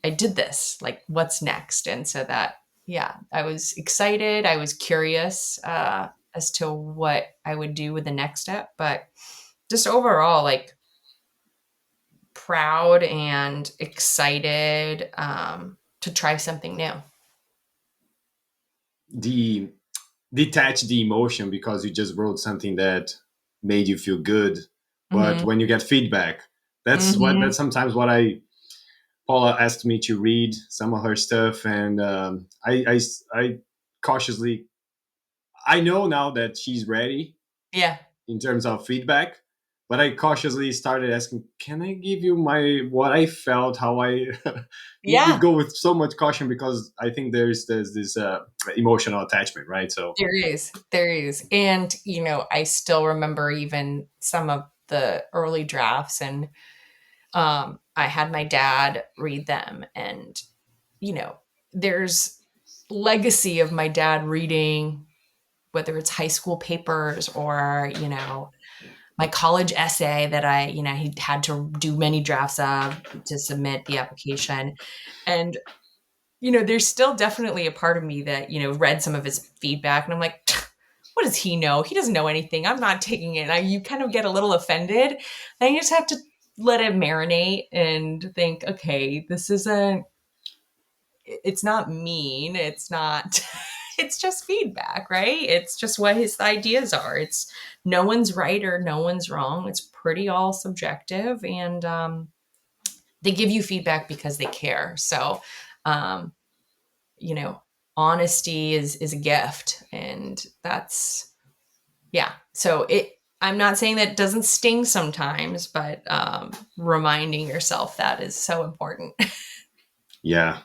I did this. Like, what's next? And so that, yeah, I was excited. I was curious as to what I would do with the next step, but just overall, like proud and excited to try something new. The detach the emotion because you just wrote something that made you feel good, but Mm-hmm. when you get feedback, Mm-hmm. that's sometimes what I Paula asked me to read some of her stuff, and I cautiously, I know now that she's ready Yeah. in terms of feedback, but I cautiously started asking, "Can I give you my what I felt, how I?" You Yeah. go with so much caution because I think there's this emotional attachment, right? So There is. There is. And, I still remember even some of the early drafts, and I had my dad read them, and, you know, there's legacy of my dad reading, whether it's high school papers or, my college essay that he had to do many drafts of to submit the application. And, there's still definitely a part of me that, read some of his feedback and I'm like, what does he know? He doesn't know anything. I'm not taking it. You kind of get a little offended. And you just have to let it marinate and think, okay, this isn't, it's not mean. It's not, it's just feedback, right? It's just what his ideas are. It's no one's right or no one's wrong. It's pretty all subjective. And they give you feedback because they care. So, um, you know, honesty is a gift. And that's, yeah. So I'm not saying that it doesn't sting sometimes, but reminding yourself that is so important. yeah,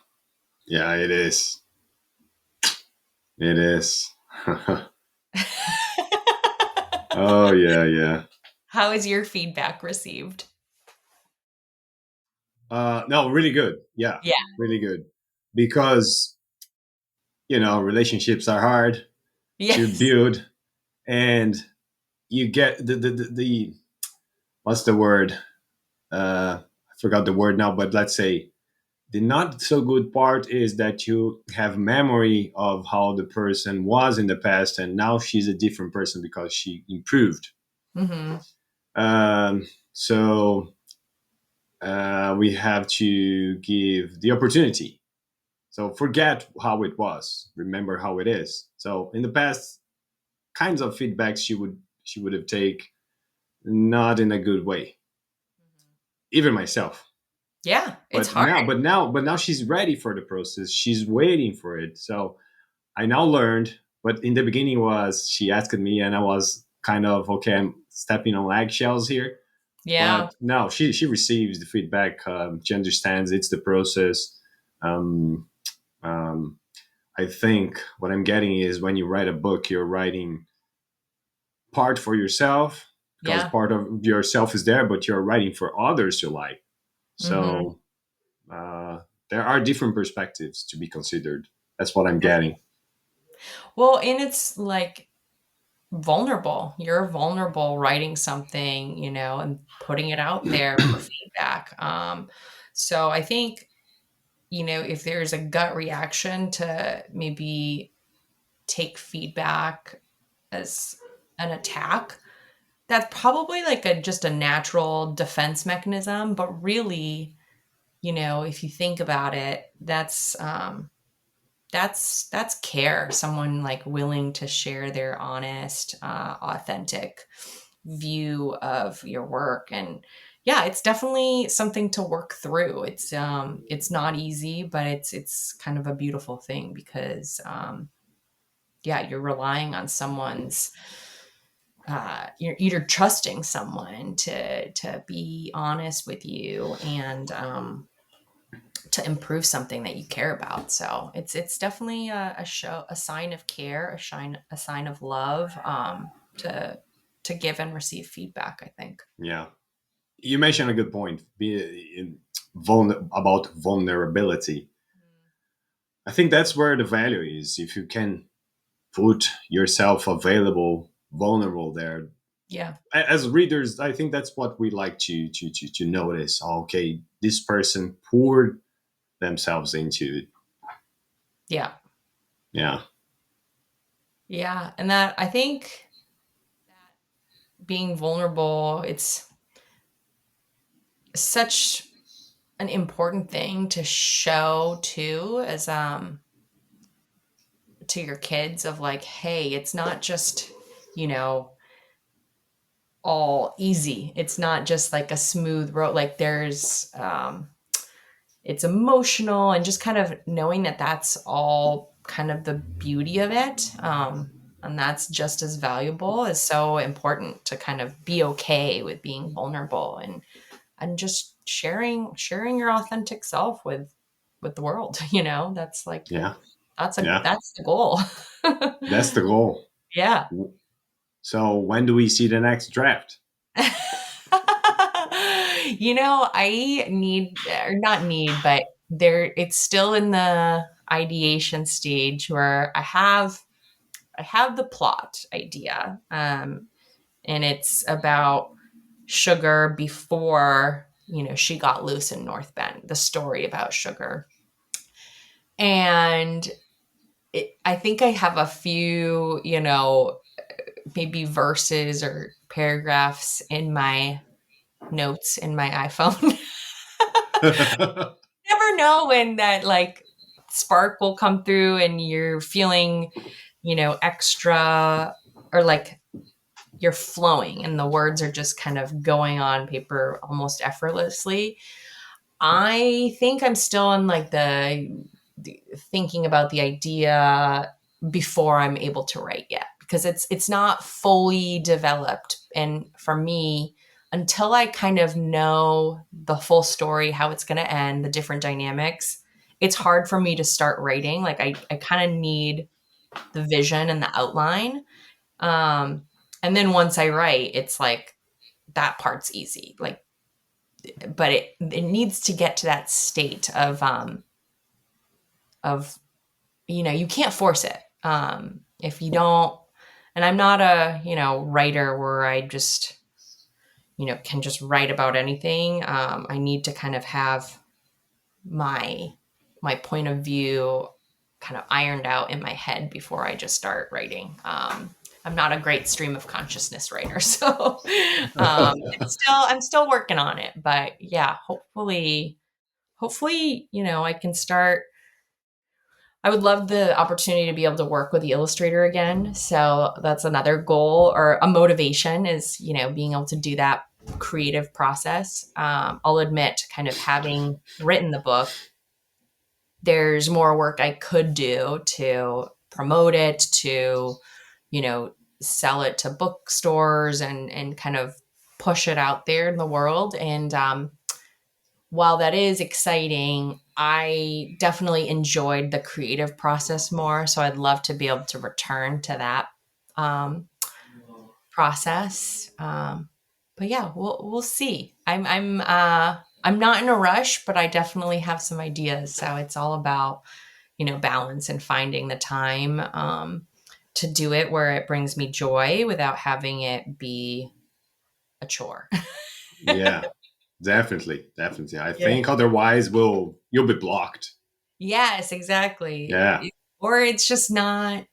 yeah, it is. It is. Oh yeah, yeah. How is your feedback received? No, really good. Yeah, Yeah. really good. Because relationships are hard to Yes. build, and you get the what's the word? I forgot the word now, but let's say the not so good part is that you have memory of how the person was in the past, and now she's a different person because she improved. Hmm. So we have to give the opportunity. So forget how it was, remember how it is. So in the past, kinds of feedbacks she would have take not in a good way, even myself. Yeah, it's But hard. now she's ready for the process. She's waiting for it. So I now learned. But in the beginning was she asked me, and I was kind of okay. I'm stepping on eggshells here. Yeah. But no, she receives the feedback. She understands it's the process. Um, um, I think what I'm getting is when you write a book, you're writing part for yourself because Yeah. part of yourself is there, but you're writing for others to like. Hmm. So there are different perspectives to be considered. That's what I'm getting. Well, and it's like vulnerable. You're vulnerable writing something, and putting it out there for feedback. So I think, if there's a gut reaction to maybe take feedback as an attack, that's probably like just a natural defense mechanism. But really, if you think about it, that's care. Someone like willing to share their honest, authentic view of your work. And yeah, it's definitely something to work through. It's not easy, but it's kind of a beautiful thing because yeah, you're relying on someone's you're either trusting someone to be honest with you and to improve something that you care about. So it's definitely a sign of care, a sign of love, to give and receive feedback, I think. Yeah, you mentioned a good point. About vulnerability. I think that's where the value is. If you can put yourself available, vulnerable there. Yeah. As readers, I think that's what we like to notice. Okay, this person poured themselves into it. Yeah. Yeah, Yeah. And that, I think, being vulnerable, it's such an important thing to show too, as to your kids, of like, hey, it's not just, you know, all easy. It's not just like a smooth road. Like there's it's emotional, and just kind of knowing that that's all kind of the beauty of it. And that's just as valuable, is so important to kind of be okay with being vulnerable, and just sharing your authentic self with the world. That's like, yeah, yeah. that's the goal. That's the goal. Yeah. So when do we see the next draft? I need, or not need, but it's still in the ideation stage, where I have the plot idea. And it's about Sugar before, she got loose in North Bend, the story about Sugar. And I think I have a few, maybe verses or paragraphs in my notes in my iPhone. Never know when that like spark will come through and you're feeling, extra, or like you're flowing and the words are just kind of going on paper almost effortlessly. I think I'm still in like the thinking about the idea before I'm able to write yet, because it's not fully developed. And for me, until I kind of know the full story, how it's going to end, the different dynamics, it's hard for me to start writing. Like I kind of need the vision and the outline. Um, and then once I write, it's like that part's easy. Like, but it needs to get to that state of you can't force it. If you don't, and I'm not a writer where I just can just write about anything. I need to kind of have my point of view kind of ironed out in my head before I just start writing. I'm not a great stream of consciousness writer, so I'm still working on it. But yeah, hopefully, I can start. I would love the opportunity to be able to work with the illustrator again. So that's another goal or a motivation, is, being able to do that creative process. I'll admit, kind of having written the book, there's more work I could do to promote it, to, sell it to bookstores, and kind of push it out there in the world. And while that is exciting, I definitely enjoyed the creative process more. So I'd love to be able to return to that um, process. But yeah, we'll see. I'm not in a rush, but I definitely have some ideas. So it's all about, balance and finding the time to do it where it brings me joy without having it be a chore. Yeah, definitely, definitely. I Yeah. think otherwise you'll be blocked. Yes, exactly. Yeah. Or it's just not,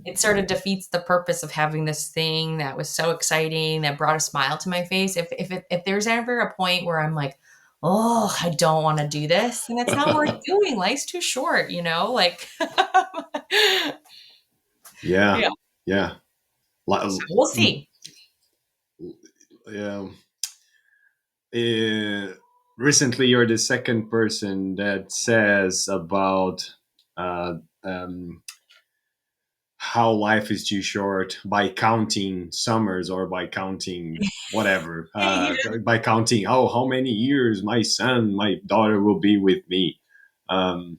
it sort of defeats the purpose of having this thing that was so exciting that brought a smile to my face. If there's ever a point where I'm like, oh, I don't want to do this, then it's not worth doing. Life's too short, like. Yeah, Yeah. yeah. So we'll see. Yeah. Recently, you're the second person that says about uh, um, how life is too short by counting summers or by counting whatever, by counting how many years my son, my daughter will be with me. Um,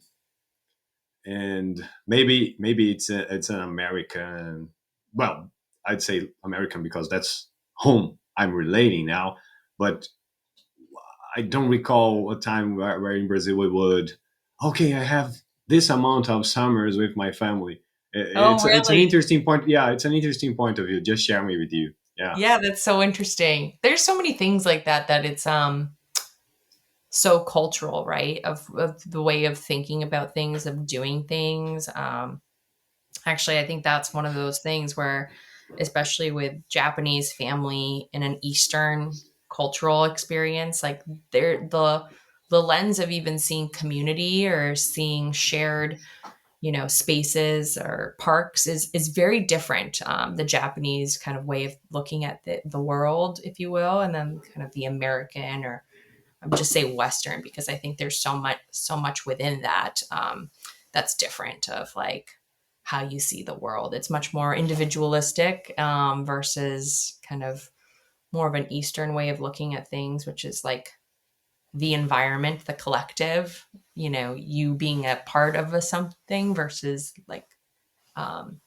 and maybe it's an American. Well, I'd say American because that's whom I'm relating now. But I don't recall a time where in Brazil we would, okay, I have this amount of summers with my family. Oh, It's an really? interesting point. Yeah, it's an interesting point of view. Just sharing it with you. Yeah, Yeah, that's so interesting. There's so many things like that it's so cultural, right? Of the way of thinking about things, of doing things. Actually, I think that's one of those things where, especially with Japanese family in an Eastern cultural experience, like they're the lens of even seeing community or seeing shared, spaces or parks is very different. The Japanese kind of way of looking at the world, if you will, and then kind of the American, or I would just say Western, because I think there's so much within that that's different of like how you see the world. It's much more individualistic versus kind of more of an Eastern way of looking at things, which is like the environment, the collective, you being a part of something versus like, um,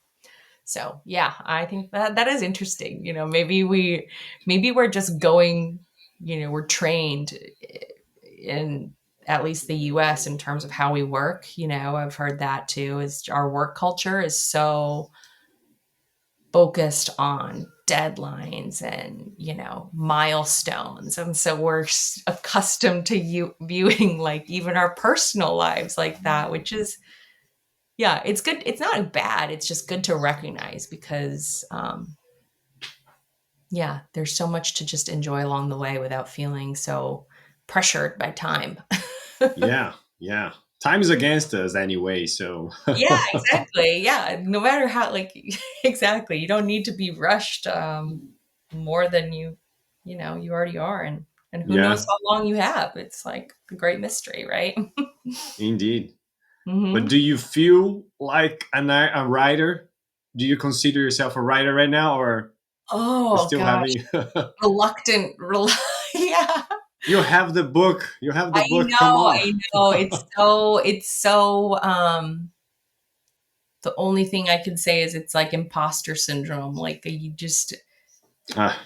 so yeah, I think that is interesting. Maybe we're just going, we're trained in at least the US in terms of how we work. I've heard that too, is our work culture is so focused on deadlines and milestones, and so we're accustomed to you viewing like even our personal lives like that, which is, yeah, it's good. It's not bad, it's just good to recognize, because yeah, there's so much to just enjoy along the way without feeling so pressured by time. yeah, yeah. Time is against us anyway, so Yeah, exactly. Yeah, no matter how, like, exactly. You don't need to be rushed more than you already are, and who knows yeah, how long you have. It's like a great mystery, right? indeed. But Hmm. do you feel like a writer? Do you consider yourself a writer right now, or Oh still gosh, having? reluctant. Yeah, You have the book. You have the I book. Come know, on. I know. It's so. The only thing I could say is it's like imposter syndrome. Like you just Ah,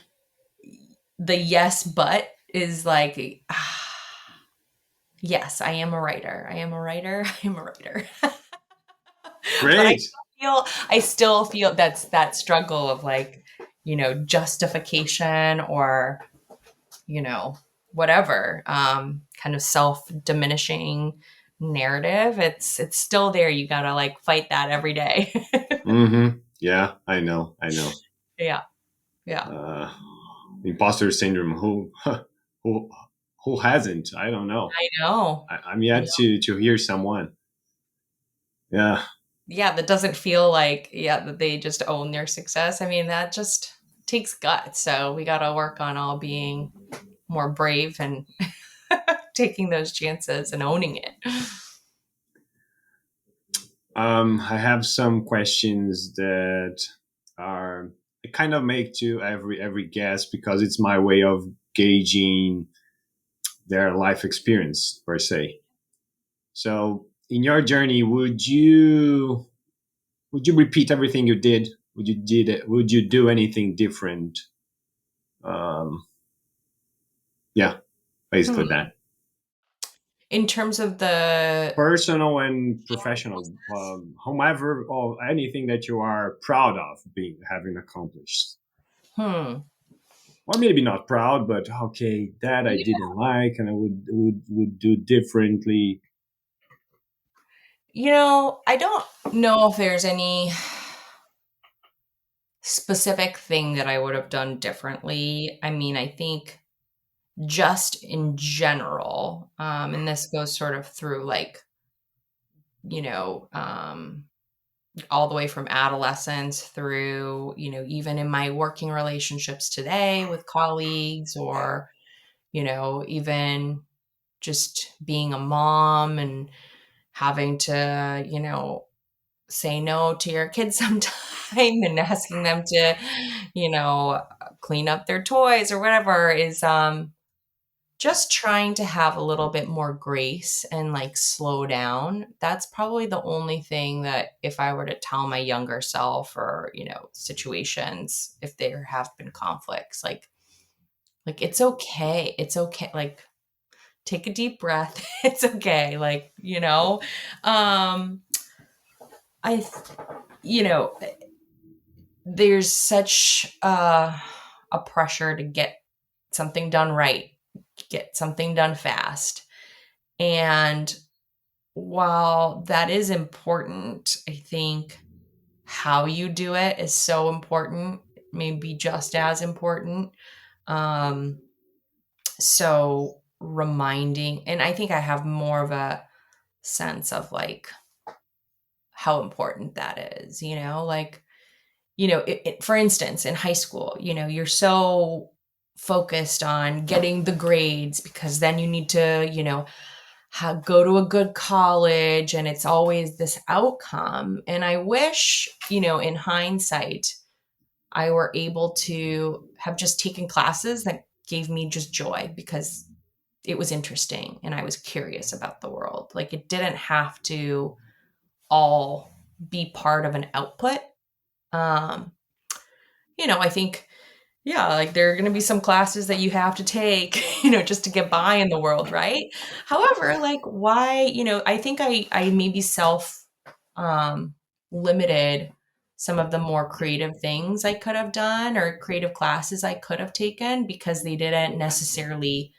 the yes, but is like. Yes, I am a writer. I am a writer. I am a writer. But great. I still feel that's that struggle of like, justification, or, you know, whatever, kind of self-diminishing narrative. It's still there. You gotta like fight that every day. Mm-hmm. Yeah, I know. I know. Yeah. Yeah. Uh, Imposter syndrome. Who, who hasn't? I don't know. I know. I'm yet to hear someone. Yeah, Yeah, that doesn't feel like, yeah, that they just own their success. I mean, that just takes guts. So we got to work on all being more brave and taking those chances and owning it. I have some questions that are kind of make to every guest because it's my way of gauging their life experience per se. So, in your journey, would you repeat everything you did? Would you do anything different? Um, yeah, basically Hmm. that. In terms of the Personal and professional, however, or anything that you are proud of being having accomplished, hmm. or maybe not proud, but okay, that I didn't like, and I would do differently. I don't know if there's any specific thing that I would have done differently. I mean, I think just in general, and this goes sort of through like, you know, all the way from adolescence through, even in my working relationships today with colleagues or, even just being a mom and having to, say no to your kids sometime and asking them to, clean up their toys or whatever is just trying to have a little bit more grace and like slow down. That's probably the only thing that if I were to tell my younger self or, situations, if there have been conflicts, like it's okay. It's okay. Like take a deep breath. It's okay. Like, I, you know, there's such a pressure to get something done right, get something done fast. And while that is important, I think how you do it is so important, maybe just as important. Um, so reminding, and I think I have more of a sense of like how important that is, like, for instance, in high school, you're so focused on getting the grades because then you need to, go to a good college and it's always this outcome. And I wish, in hindsight, I were able to have just taken classes that gave me just joy because it was interesting and I was curious about the world. Like it didn't have to all be part of an output. Um, I think, yeah, like there are going to be some classes that you have to take, just to get by in the world, right? However, like why, I think I maybe self um limited some of the more creative things I could have done or creative classes I could have taken because they didn't necessarily,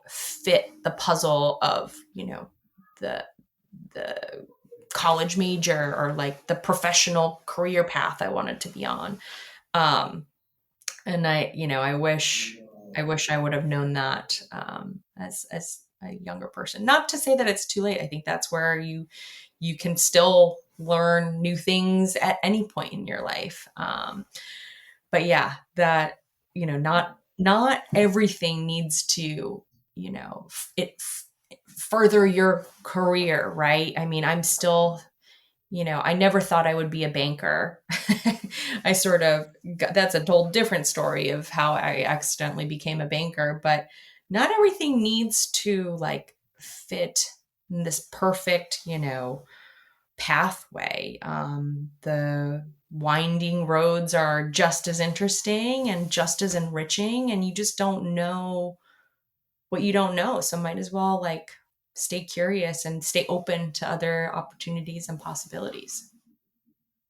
fit the puzzle of, the the college major or like the professional career path I wanted to be on. Um, and I wish I would have known that as a younger person. Not to say that it's too late. I think that's where you can still learn new things at any point in your life. But yeah, that not everything needs to further your career, right? I mean, I'm still I never thought I would be a banker. I sort of that's a whole different story of how I accidentally became a banker, but not everything needs to like fit in this perfect, pathway. The winding roads are just as interesting and just as enriching, and you just don't know what you don't know. So might as well like stay curious and stay open to other opportunities and possibilities.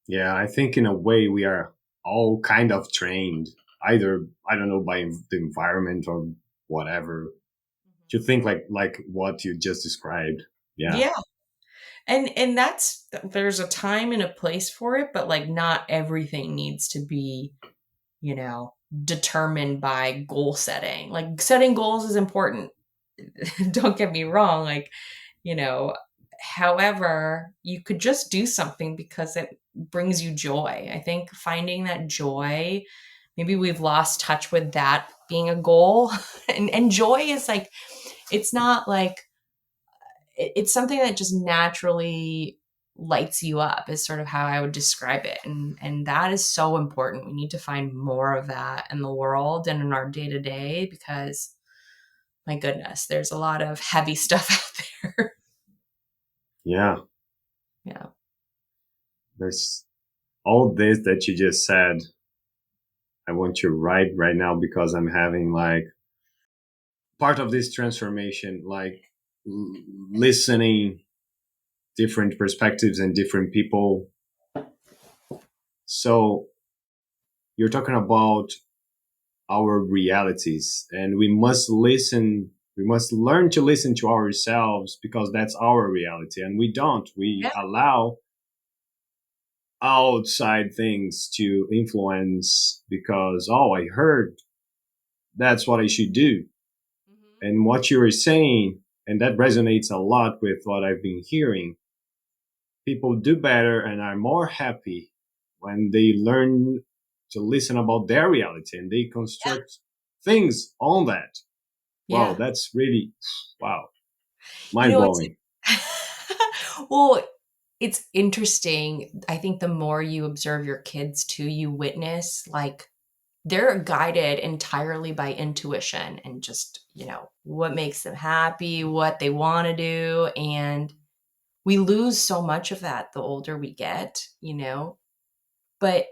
Yeah, I think in a way we are all kind of trained, either I don't know by the environment or whatever, to think like what you just described. Yeah, Yeah. And there's a time and a place for it, but like not everything needs to be, you know, determined by goal setting. Like setting goals is important. Don't get me wrong. Like, you know, however, you could just do something because it brings you joy. I think finding that joy, maybe we've lost touch with that being a goal. And joy is like, it's not like, it's something that just naturally lights you up is sort of how I would describe it. And that is so important. We need to find more of that in the world and in our day to day, because my goodness, there's a lot of heavy stuff out there. Yeah. Yeah. There's all this that you just said. I want to write right now because I'm having like part of this transformation, like listening different perspectives and different people. So you're talking about our realities, and we must listen. We must learn to listen to ourselves because that's our reality, and we don't. We Yeah. allow outside things to influence because, oh, I heard that's what I should do. Mm-hmm. And what you were saying, and that resonates a lot with what I've been hearing. People do better and are more happy when they learn to listen about their reality and they construct things on that. Wow, Yeah. that's really, wow, You mind know, it's blowing. well, it's interesting. I think the more you observe your kids too, you witness like they're guided entirely by intuition and just, what makes them happy, what they want to do. And we lose so much of that the older we get. But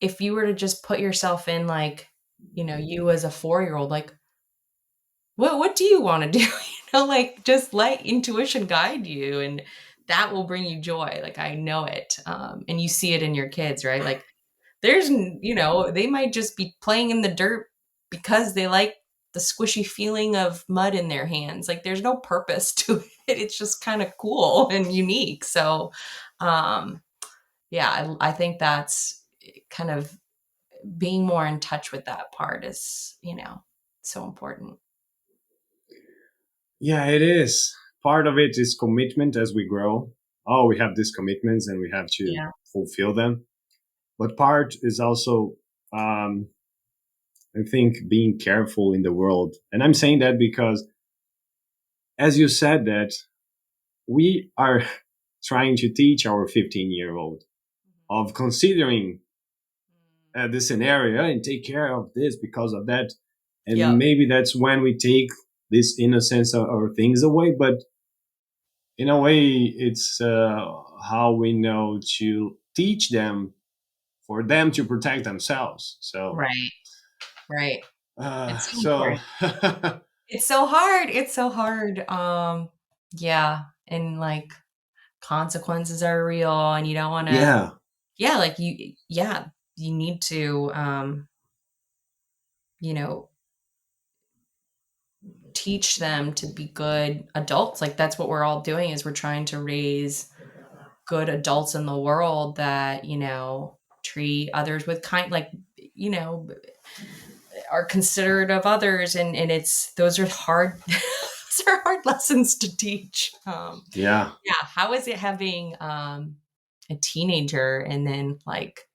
if you were to just put yourself in like, you as a 4-year-old, like, what do you want to do? Like just let intuition guide you, and that will bring you joy. Like I know it. And you see it in your kids, right? Like they might just be playing in the dirt because they like the squishy feeling of mud in their hands. Like there's no purpose to it. It's just kind of cool and unique. So, yeah, I think that's kind of being more in touch with that part is, so important. Yeah, it is. Part of it is commitment as we grow. Oh, we have these commitments and we have to Yeah. fulfill them. But part is also, um, I think, being careful in the world. And I'm saying that because, as you said, that we are trying to teach our 15-year-old of considering the scenario and take care of this because of that. And Yep. maybe that's when we take this innocence or things away. But in a way, it's how we know to teach them for them to protect themselves. So, Right. Right. It's so so important. It's so hard. It's so hard. Yeah. And like consequences are real and you don't want to, yeah, yeah, you need to, you know, teach them to be good adults. Like that's what we're all doing is we're trying to raise good adults in the world that, treat others with you know, are considerate of others. And those are hard, those are hard lessons to teach. yeah, Yeah. How is it having, a teenager and then like,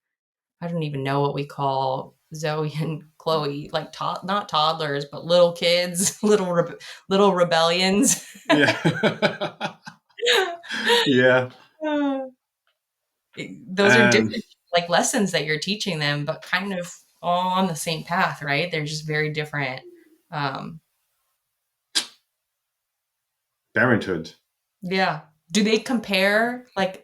I don't even know what we call Zoe and Chloe, like not toddlers, but little kids, little rebellions. yeah, yeah, Those are and different like lessons that you're teaching them, but kind of all on the same path, right? They're just very different. Um, parenthood. yeah. Do they compare like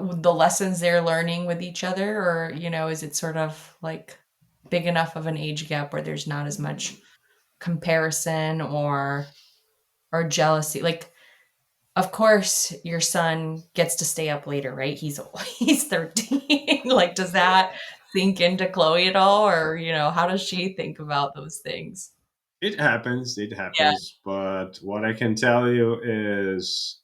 the lessons they're learning with each other, or is it sort of like big enough of an age gap where there's not as much comparison or jealousy? Like, of course, your son gets to stay up later, right? He's 13. Like, does that sink into Chloe at all, or how does she think about those things? It happens. It Yeah. happens. But what I can tell you is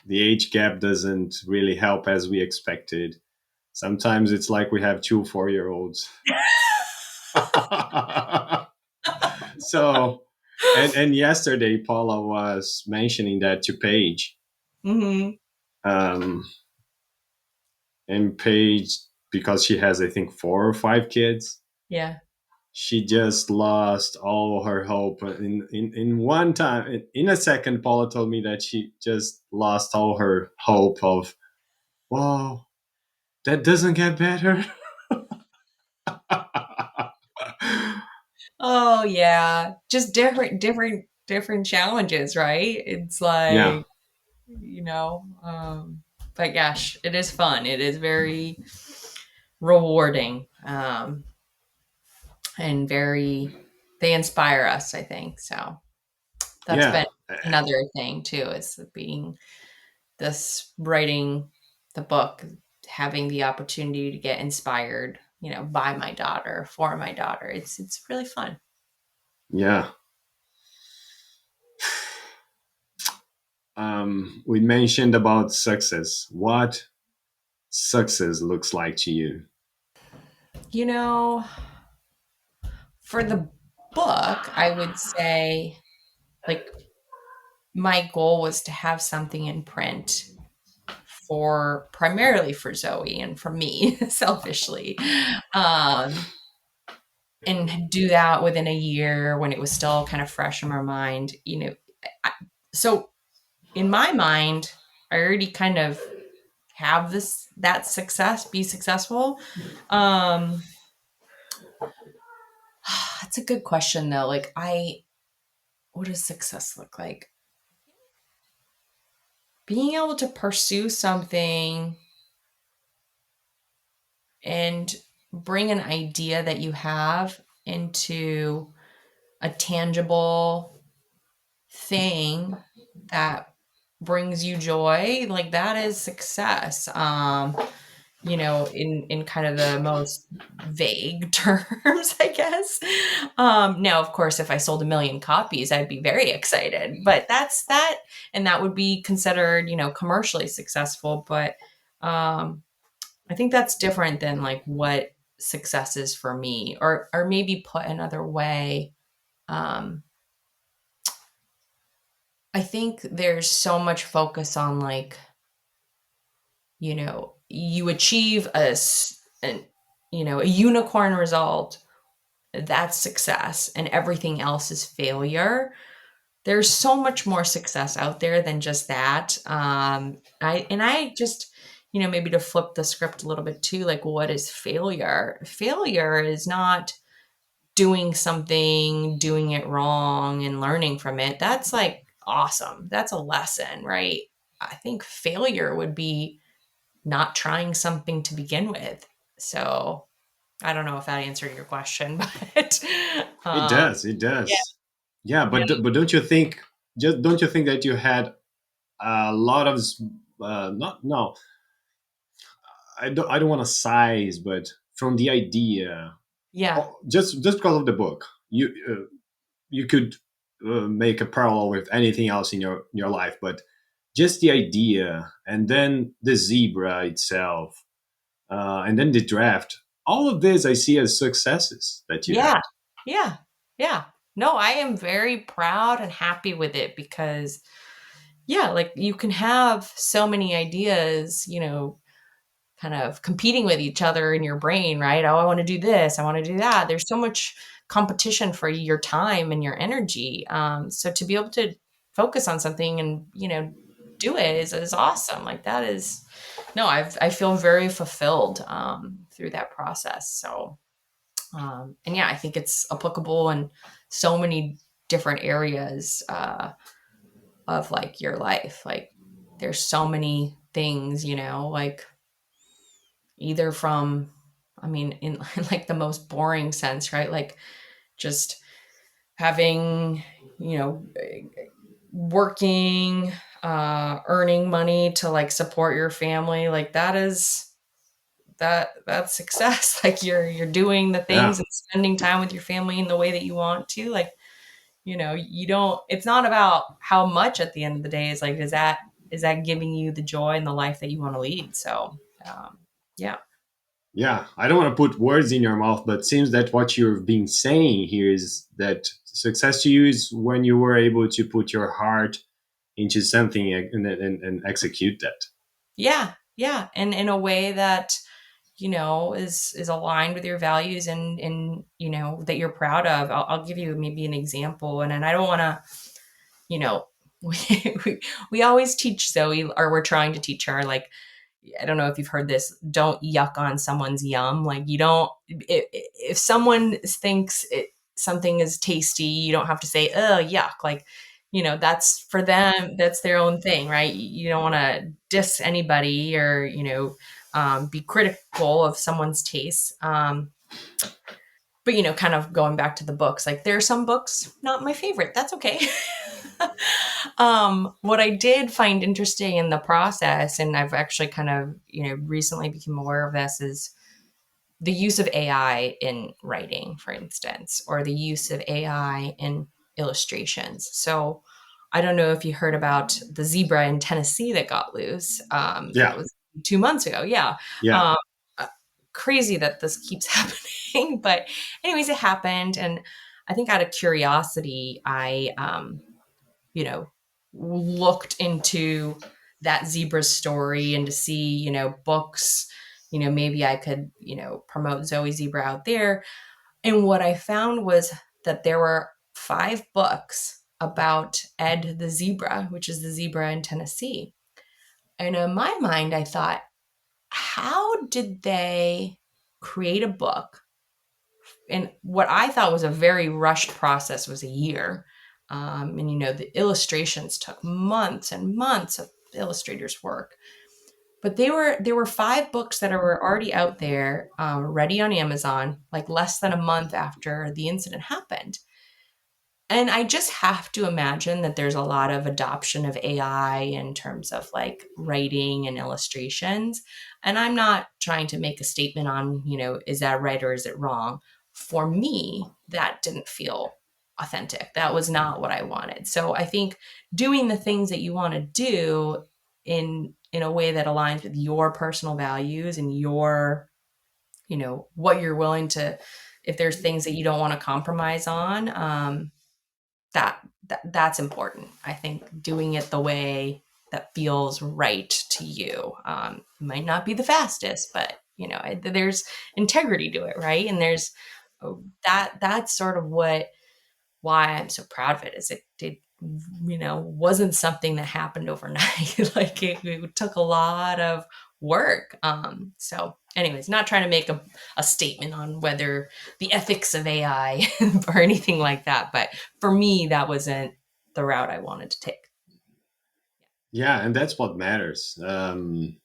the age gap doesn't really help as we expected. Sometimes it's like we have two 4-year-olds. So, and yesterday Paula was mentioning that to Paige, Hmm. um, and Paige, because she has I think 4 or 5 kids, Yeah. she just lost all her hope in one time. In a second, Paula told me that she just lost all her hope of, wow, that doesn't get better. Oh yeah, just different challenges, right? It's Yeah, like, but gosh, it is fun. It is very rewarding, and they inspire us, I think. So that's yeah, been another thing too, is being this writing the book, having the opportunity to get inspired, by my daughter, for my daughter. It's really fun. yeah. We mentioned about success. What success looks like to you? You know, for the book, I would say, like, my goal was to have something in print for primarily for Zoe and for me, selfishly. Um, and do that within a year when it was still kind of fresh in my mind, I, so in my mind, I already kind of have that success, be successful. Um, that's a good question though. Like, what does success look like? Being able to pursue something and bring an idea that you have into a tangible thing that brings you joy, like that is success. In kind of the most vague terms, I guess. Now, of course, if I sold 1 million copies, I'd be very excited, but that's that. And that would be considered, commercially successful. But I think that's different than like what success is for me, or maybe put another way. Um, I think there's so much focus on like, you achieve a unicorn result, that's success, and everything else is failure. There's so much more success out there than just that. I just, maybe to flip the script a little bit too, like, what is failure? Failure is not doing something, doing it wrong and learning from it. That's like awesome. That's a lesson, right? I think failure would be not trying something to begin with. So I don't know if that answered your question, but It um, does. It yeah, does. Yeah, yeah, but don't you think? Just don't you think that you had a lot of not no? I don't want to size, but from the idea, yeah, oh, just because of the book, you could make a parallel with anything else in your life, but just the idea, and then the zebra itself, and then the draft. All of this I see as successes that you yeah, had. yeah, yeah. No, I am very proud and happy with it because, yeah, like you can have so many ideas, kind of competing with each other in your brain, right? Oh, I want to do this. I want to do that. There's so much competition for your time and your energy. So to be able to focus on something and, do it is awesome. Like that is, no, I feel very fulfilled, through that process. So, and yeah, I think it's applicable in so many different areas, of like your life. Like there's so many things, like either from, I mean, in like the most boring sense, right? Like just having, you know, working, earning money to like support your family. Like that's success. Like you're doing the things Yeah, and spending time with your family in the way that you want to. Like, you don't, it's not about how much at the end of the day. Is like, is that giving you the joy and the life that you want to lead? So, yeah. yeah. I don't want to put words in your mouth, but seems that what you've been saying here is that success to you is when you were able to put your heart into something and execute that. Yeah, yeah, and in a way that is aligned with your values and that you're proud of. I'll give you maybe an example, and I don't want to, you know, we always teach Zoe, or we're trying to teach her, like, I don't know if you've heard this, don't yuck on someone's yum. Like, you don't, if someone thinks something is tasty, you don't have to say, oh, yuck. Like, that's for them, that's their own thing, right? You don't want to diss anybody or, be critical of someone's taste. But, kind of going back to the books, like, there are some books not my favorite. That's okay. What I did find interesting in the process, and I've actually kind of, recently become aware of this, is the use of AI in writing, for instance, or the use of AI in illustrations. So I don't know if you heard about the zebra in Tennessee that got loose. That Yeah, was 2 months ago. Yeah. yeah, Um, uh, Crazy that this keeps happening. But, anyways, it happened. And I think out of curiosity, I, looked into that zebra's story and to see, books, maybe I could, promote Zoe Zebra out there. And what I found was that there were 5 books about Ed the zebra, which is the zebra in Tennessee. And in my mind, I thought, how did they create a book? And what I thought was a very rushed process was a year. And the illustrations took months and months of illustrators' work. But there were 5 books that were already out there, ready on Amazon, like less than a month after the incident happened. And I just have to imagine that there's a lot of adoption of AI in terms of like writing and illustrations. And I'm not trying to make a statement on, is that right or is it wrong? For me, that didn't feel authentic. That was not what I wanted. So I think doing the things that you want to do in a way that aligns with your personal values and your, what you're willing to, if there's things that you don't want to compromise on, that's important. I think doing it the way that feels right to you. Might not be the fastest, but there's integrity to it, right? And there's that's sort of why I'm so proud of it. Is it wasn't something that happened overnight. Like it took a lot of work. So anyways, not trying to make a statement on whether the ethics of AI or anything like that. But for me, that wasn't the route I wanted to take. yeah, and that's what matters. Um,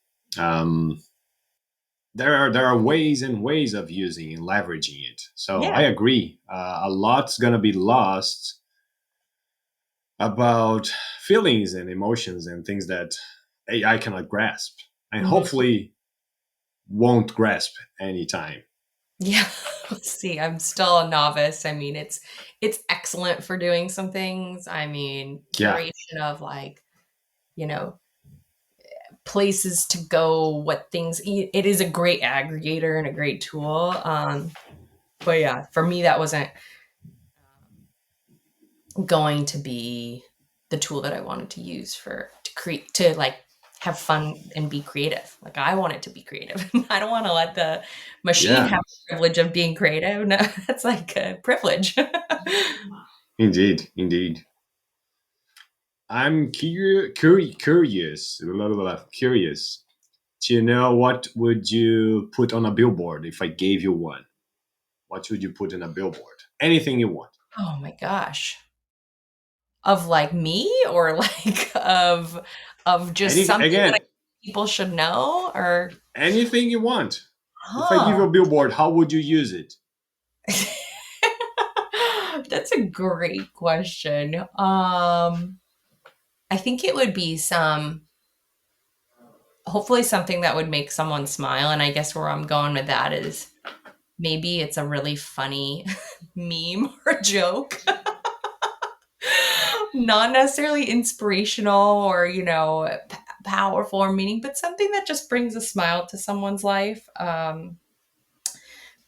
there are ways and ways of using and leveraging it. So I Yeah. agree. A lot's gonna be lost about feelings and emotions and things that AI cannot grasp, and Mhm. hopefully won't grasp anytime. Yeah. Let's see. I'm still a novice. I mean, it's excellent for doing some things. I mean, Yeah, curation of like, you know, places to go, what things. It is a great aggregator and a great tool. But yeah, for me, that wasn't going to be the tool that I wanted to use to create, to like have fun and be creative. Like I wanted to be creative. I don't want to let the machine yeah, have the privilege of being creative. No, that's like a privilege. indeed, indeed. I'm curious, blah, blah, blah, curious to know what would you put on a billboard if I gave you one. What would you put in a billboard? Anything you want. Oh my gosh. Of like me or like of just Anything something that again. people should know or Anything you want. If I give you huh. a billboard, how would you use it? That's a great question. I think it would be hopefully something that would make someone smile. And I guess where I'm going with that is maybe it's a really funny meme or joke, not necessarily inspirational or, powerful or meaning, but something that just brings a smile to someone's life.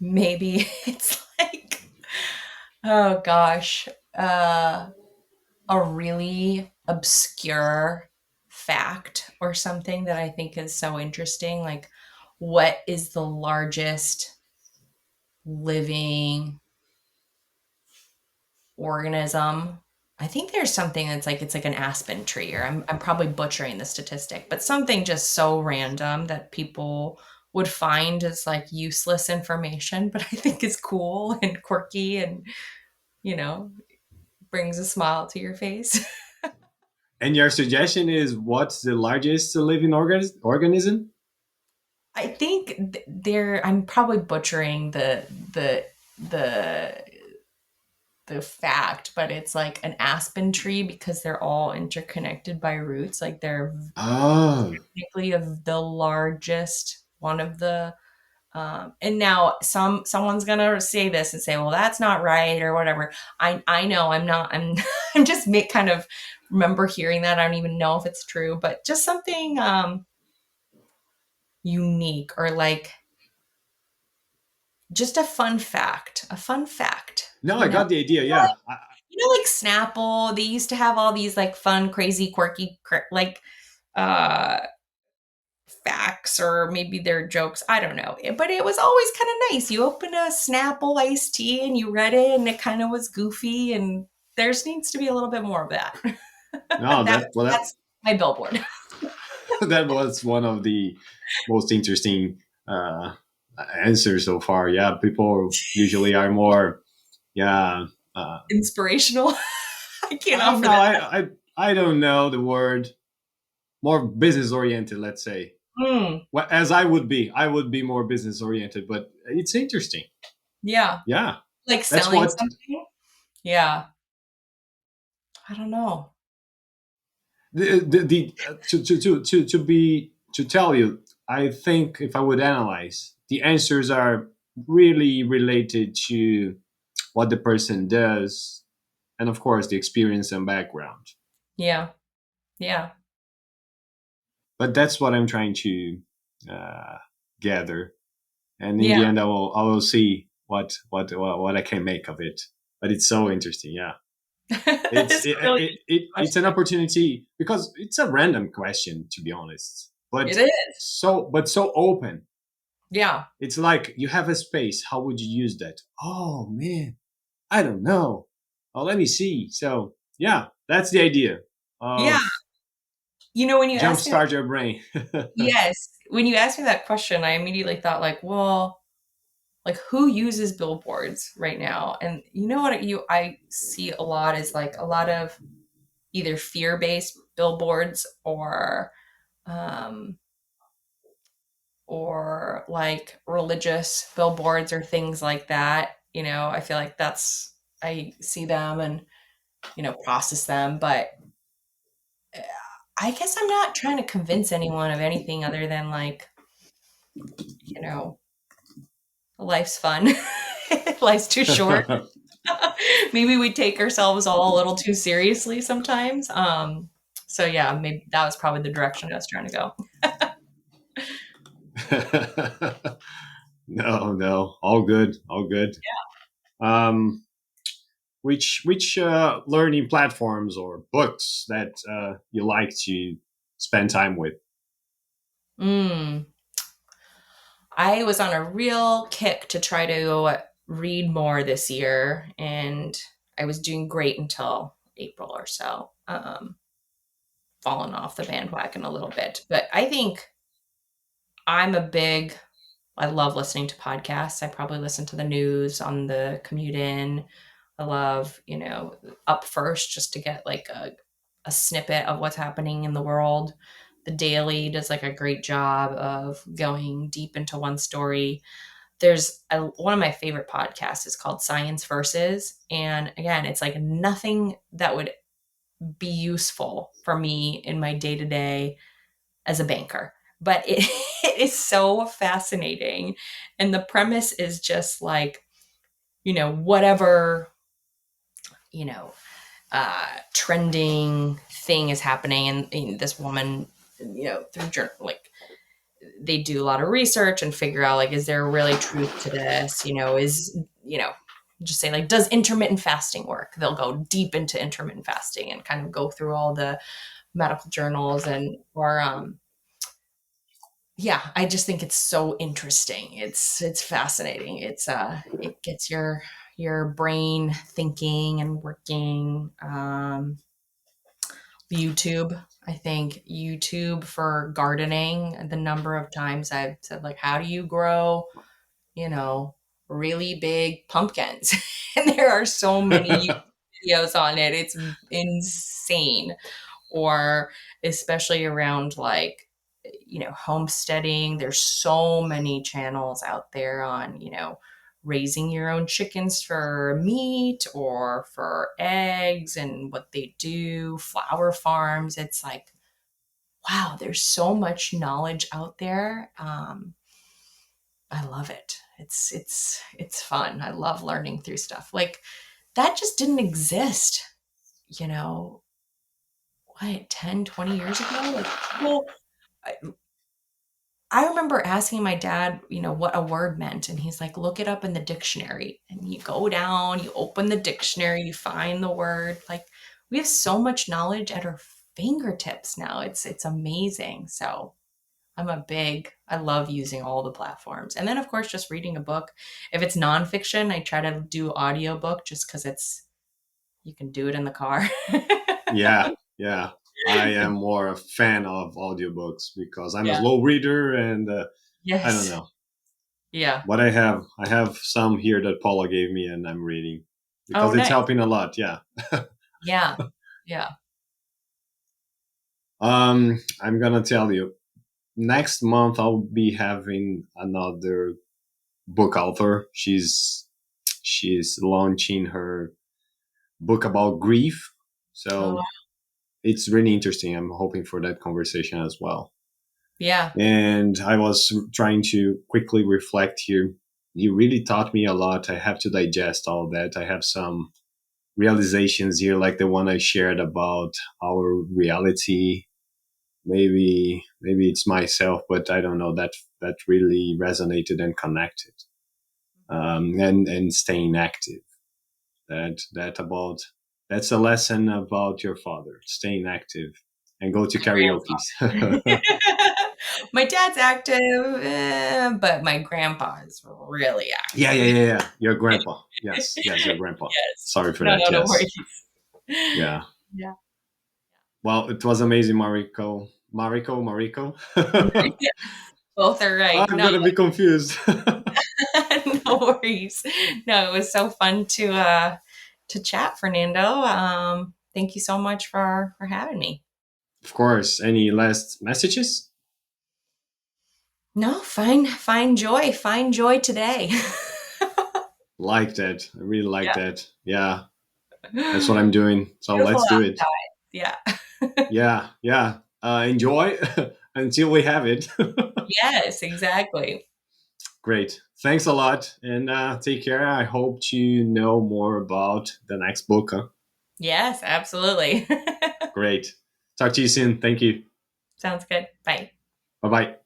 Maybe it's like, oh gosh, uh, a really obscure fact or something that I think is so interesting. Like, what is the largest living organism? I think there's something that's like, it's like an aspen tree, or I'm probably butchering the statistic, but something just so random that people would find as like useless information, but I think is cool and quirky and, you know, brings a smile to your face. And your suggestion is what's the largest living organism? I think I'm probably butchering the the fact, but it's like an aspen tree because they're all interconnected by roots. Like they're Oh, technically of the largest one of the and now someone's gonna say this and say, well, that's not right or whatever. I know I'm not, I'm I'm just kind of remember hearing that. I don't even know if it's true, but just something unique, or like just a fun fact, no, I got the idea. Yeah. like Snapple, they used to have all these like fun, crazy, quirky, like uh facts, or maybe they're jokes. I don't know. But it was always kind of nice. You open a Snapple iced tea and you read it and it kind of was goofy, and there needs to be a little bit more of that. No, That's my billboard. that was one of the most interesting answers so far. Yeah, people usually are more, yeah. Inspirational. I can't I don't offer know. that. I don't know the word. More business oriented, let's say. Mm, Well, as I would be more business oriented, but it's interesting. yeah. Yeah, Like that's selling what something. Yeah. I don't know. the to tell you. I think if I would analyze, the answers are really related to what the person does, and of course the experience and background. Yeah. Yeah. But that's what I'm trying to uh, gather, and in the Yeah. end, I will see what I can make of it. But it's so interesting, yeah. It's a really good It's an question. opportunity because it's a random question, to be honest, It is. so open. Yeah. It's like you have a space. How would you use that? Oh man, I don't know. Oh, let me see. So yeah, that's the idea Yeah. of When you asked me jumpstart your brain. yes, when you asked me that question, I immediately thought like, well, like who uses billboards right now? And you know what I see a lot is like a lot of either fear-based billboards, um or like religious billboards or things like that. I feel like I see them and process them, but I guess I'm not trying to convince anyone of anything other than like, you know, life's fun. Life's too short. Maybe we take ourselves all a little too seriously sometimes. So yeah, maybe that was probably the direction I was trying to go. No, no, all good, all good. Um, which learning platforms or books that you like to spend time with? Mm. I was on a real kick to try to read more this year, and I was doing great until April or so. Fallen off the bandwagon a little bit, but I think I'm a big I love listening to podcasts. I probably listen to the news on the commute in. I love, up first just to get like a snippet of what's happening in the world. The Daily does like a great job of going deep into one story. One of my favorite podcasts is called Science Versus. And again, it's like nothing that would be useful for me in my day to day as a banker. But it is so fascinating. And the premise is just like, whatever, you know, trending thing is happening. And this woman, through like, they do a lot of research and figure out like, is there really truth to this? Just say like, does intermittent fasting work? They'll go deep into intermittent fasting and kind of go through all the medical journals, and or yeah, I just think it's so interesting. It's fascinating. It gets your brain thinking and working. YouTube, I think YouTube for gardening. The number of times I've said like, how do you grow, you know, really big pumpkins? And there are so many videos on it. It's insane. Or especially around like, homesteading. There's so many channels out there on, raising your own chickens for meat or for eggs and what they do, flower farms. It's like, wow, there's so much knowledge out there. I love it. It's fun. I love learning through stuff. Like that just didn't exist, you know, what, 10, 20 years ago? Like people, I, I remember asking my dad, what a word meant. And he's like, look it up in the dictionary. And you go down, you open the dictionary, you find the word. Like we have so much knowledge at our fingertips now. It's amazing. So I love using all the platforms. And then of course just reading a book. If it's nonfiction, I try to do audiobook just because you can do it in the car. Yeah, yeah. I am more a fan of audiobooks because I'm a Yeah. slow reader, and I don't Yes. know. Yeah. But I have some here that Paula gave me, and I'm reading Oh, because it's nice. helping a lot. Yeah. Yeah. Yeah. I'm gonna tell you. Next month I'll be having another book author. She's launching her book about grief. Oh, So it's really interesting. I'm hoping for that conversation as well. yeah. And I was trying to quickly reflect here. You really taught me a lot. I have to digest all that. I have some realizations here, like the one I shared about our reality. Maybe it's myself, but I don't know. That really resonated and connected. And staying active. That's a lesson about your father. Staying active and go to karaoke's. My dad's active, but my grandpa is really Yeah, yeah, active. yeah, yeah. Your grandpa. Yes, yes, your grandpa. Yes. Sorry for No, that. no, no Yes. worries. Yeah. Yeah. Well, it was amazing, Mariko. Mariko. Both are right. I'm gonna be confused. No worries. No, it was so fun to chat, Fernando. Thank you so much for having me. Of course. Any last messages? No, find joy today. Like that. I really like Yeah. that. Yeah, that's what I'm doing. So Beautiful let's do it. outside. Yeah. Yeah, yeah. Enjoy until we have it. Yes, exactly. Great. Thanks a lot, and take care. I hope to know more about the next book. Huh? Yes, absolutely. Great. Talk to you soon. Thank you. Sounds good. Bye. Bye bye.